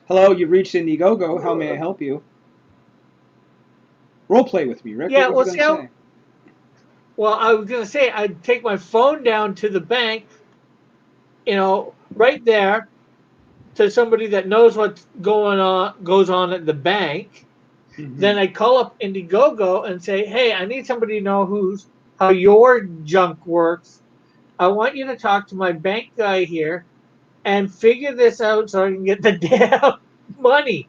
Hello, you've reached Indiegogo. How may I help you? Role play with me, Rick. Yeah, what was well, I was gonna say I'd take my phone down to the bank, right there, to somebody that knows what's goes on at the bank. Mm-hmm. Then I call up Indiegogo and say, hey, I need somebody to know how your junk works. I want you to talk to my bank guy here and figure this out so I can get the damn money.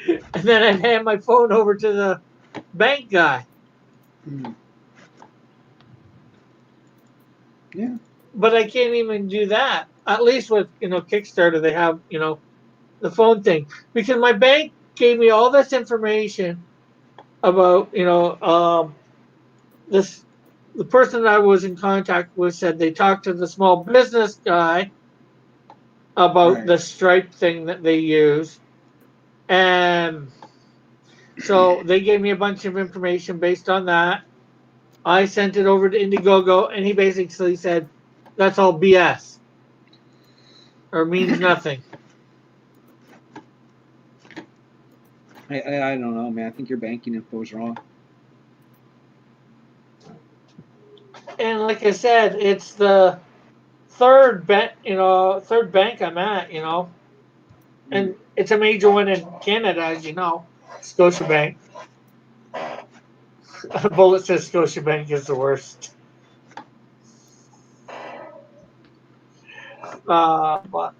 And then I'd hand my phone over to the bank guy. Mm-hmm. Yeah. But I can't even do that. At least with Kickstarter, they have the phone thing, because my bank gave me all this information about this. The person that I was in contact with said they talked to the small business guy about the Stripe thing that they use, and so they gave me a bunch of information based on that. I sent it over to Indiegogo, and he basically said, that's all BS. Or means nothing. I don't know, man. I think your banking info is wrong. And like I said, it's the third bank I'm at, and it's a major one in Canada, as you know, Scotiabank. A bullet says Scotiabank is the worst. But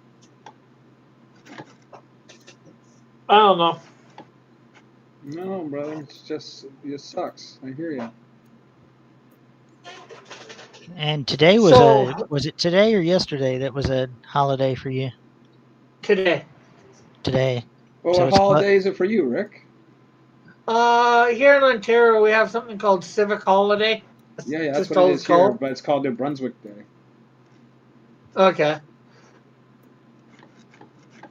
I don't know. No, brother, it sucks. I hear you. And today was it today or yesterday that was a holiday for you? Today. Today. Well, what holiday is it for you, Rick? Here in Ontario, we have something called Civic Holiday. Yeah, that's what it is here, but it's called New Brunswick Day. Okay.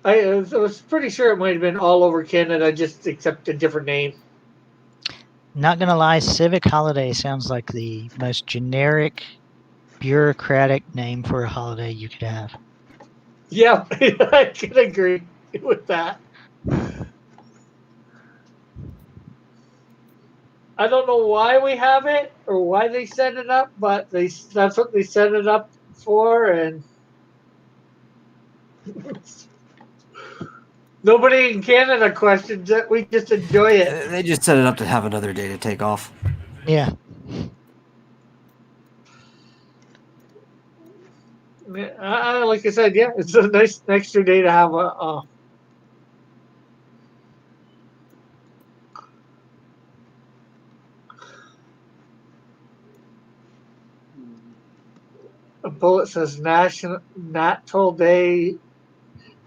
I was pretty sure it might have been all over Canada, just except a different name. Not gonna lie, Civic Holiday sounds like the most generic, bureaucratic name for a holiday you could have. Yeah, I can agree with that. I don't know why we have it or why they set it up, but that's what they set it up for, and nobody in Canada questions it. We just enjoy it. They just set it up to have another day to take off. Yeah. Like I said, yeah, it's a nice extra day to have a bullet says National Day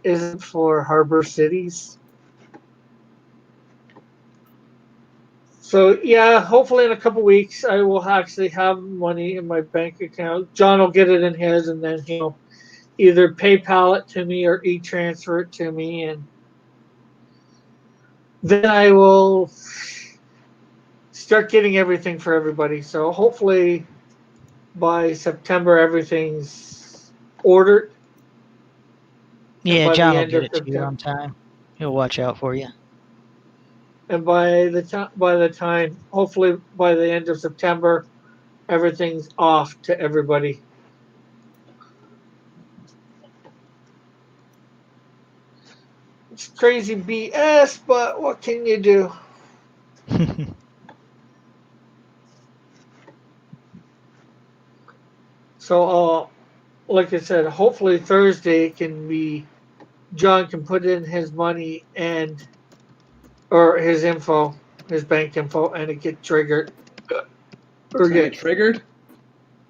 isn't for harbor cities. So yeah, hopefully in a couple weeks I will actually have money in my bank account. John will get it in his, and then he'll either PayPal it to me or e-transfer it to me, and then I will start getting everything for everybody. So hopefully by September everything's ordered. Yeah, John will get it to you on time. He'll watch out for you. And by the time, hopefully by the end of September, everything's off to everybody. It's crazy BS, but what can you do? So, like I said, hopefully Thursday can be John can put in his money or his info, his bank info, and it get triggered. Or get triggered?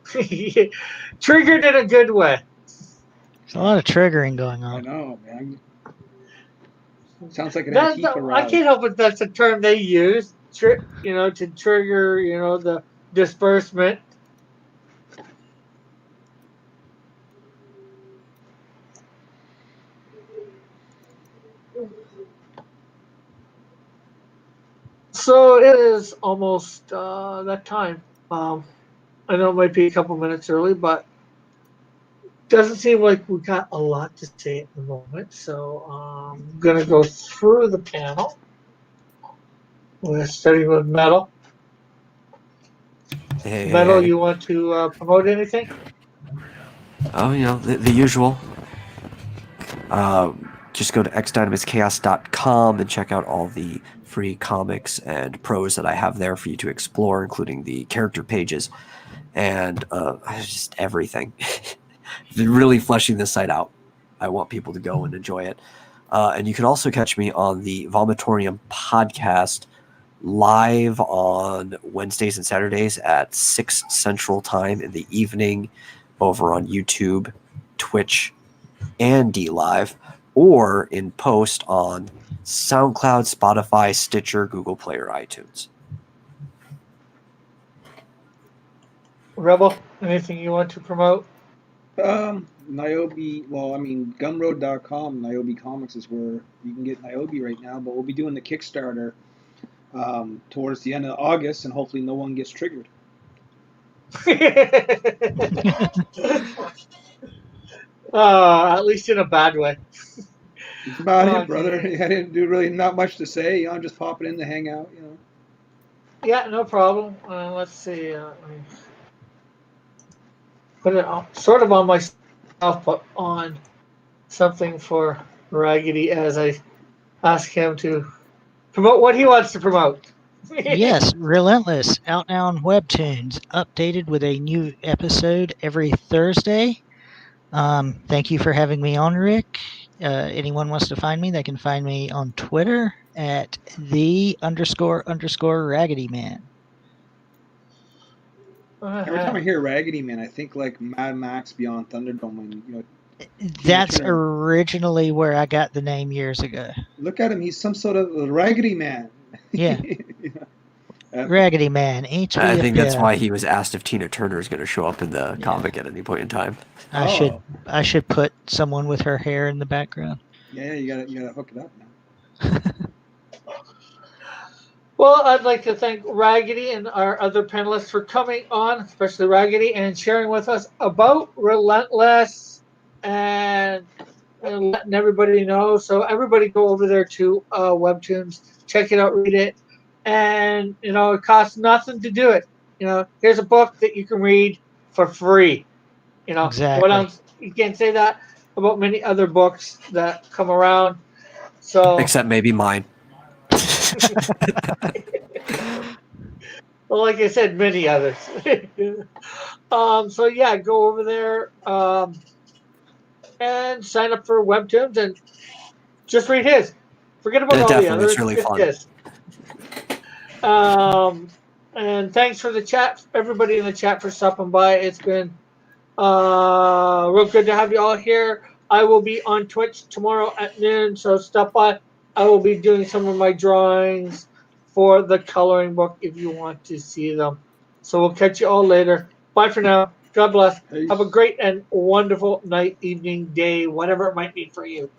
Triggered in a good way. There's a lot of triggering going on. I know, man. Sounds like an Antifa rally. I can't help it. That's a term they use, to trigger, the disbursement. So it is almost that time. I know it might be a couple minutes early, but doesn't seem like we got a lot to say at the moment. So I'm gonna go through the panel. We're starting with Metal. Hey, Metal, hey. you want to promote anything? Oh, the usual. Just go to xdynamischaos.com and check out all the free comics and prose that I have there for you to explore, including the character pages and just everything. Been really fleshing this site out. I want people to go and enjoy it. And you can also catch me on the Vomitorium podcast live on Wednesdays and Saturdays at 6 Central Time in the evening over on YouTube, Twitch, and DLive, or in post on SoundCloud, Spotify, Stitcher, Google Play, or iTunes. Rebel, anything you want to promote? Niobe, Gumroad.com, Niobe Comics is where you can get Niobe right now, but we'll be doing the Kickstarter towards the end of August, and hopefully no one gets triggered. At least in a bad way. That's about it, brother. I didn't do really not much to say. I'm just popping in to hang out, Yeah, no problem. Let's see. Put it sort of on myself, but on something for Raggedy as I ask him to promote what he wants to promote. Yes, Relentless, out now on webtoons, updated with a new episode every Thursday. Thank you for having me on, Rick. Anyone wants to find me, they can find me on Twitter at __Raggedy Man. Every time I hear Raggedy Man, I think like Mad Max Beyond Thunderdome. And, that's originally where I got the name years ago. Look at him; he's some sort of Raggedy Man. Yeah. Raggedy Man. I think that's why he was asked if Tina Turner is going to show up in the comic at any point in time. I should put someone with her hair in the background. Yeah, you gotta hook it up now. Well, I'd like to thank Raggedy and our other panelists for coming on, especially Raggedy, and sharing with us about Relentless and letting everybody know. So everybody go over there to Webtoons, check it out, read it, and it costs nothing to do it. Here's a book that you can read for free. What Exactly. else? You can't say that about many other books that come around. So, except maybe mine. well, like I said, many others. So yeah, go over there and sign up for Webtoons and just read his. Forget about It all the definitely is others. really Just fun. his. Um, and thanks for the chat, everybody in the chat for stopping by. It's been real good to have you all here. I will be on Twitch tomorrow at noon, so stop by. I will be doing some of my drawings for the coloring book if you want to see them. So we'll catch you all later. Bye for now. God bless. Peace. Have a great and wonderful night, evening, day, whatever it might be for you.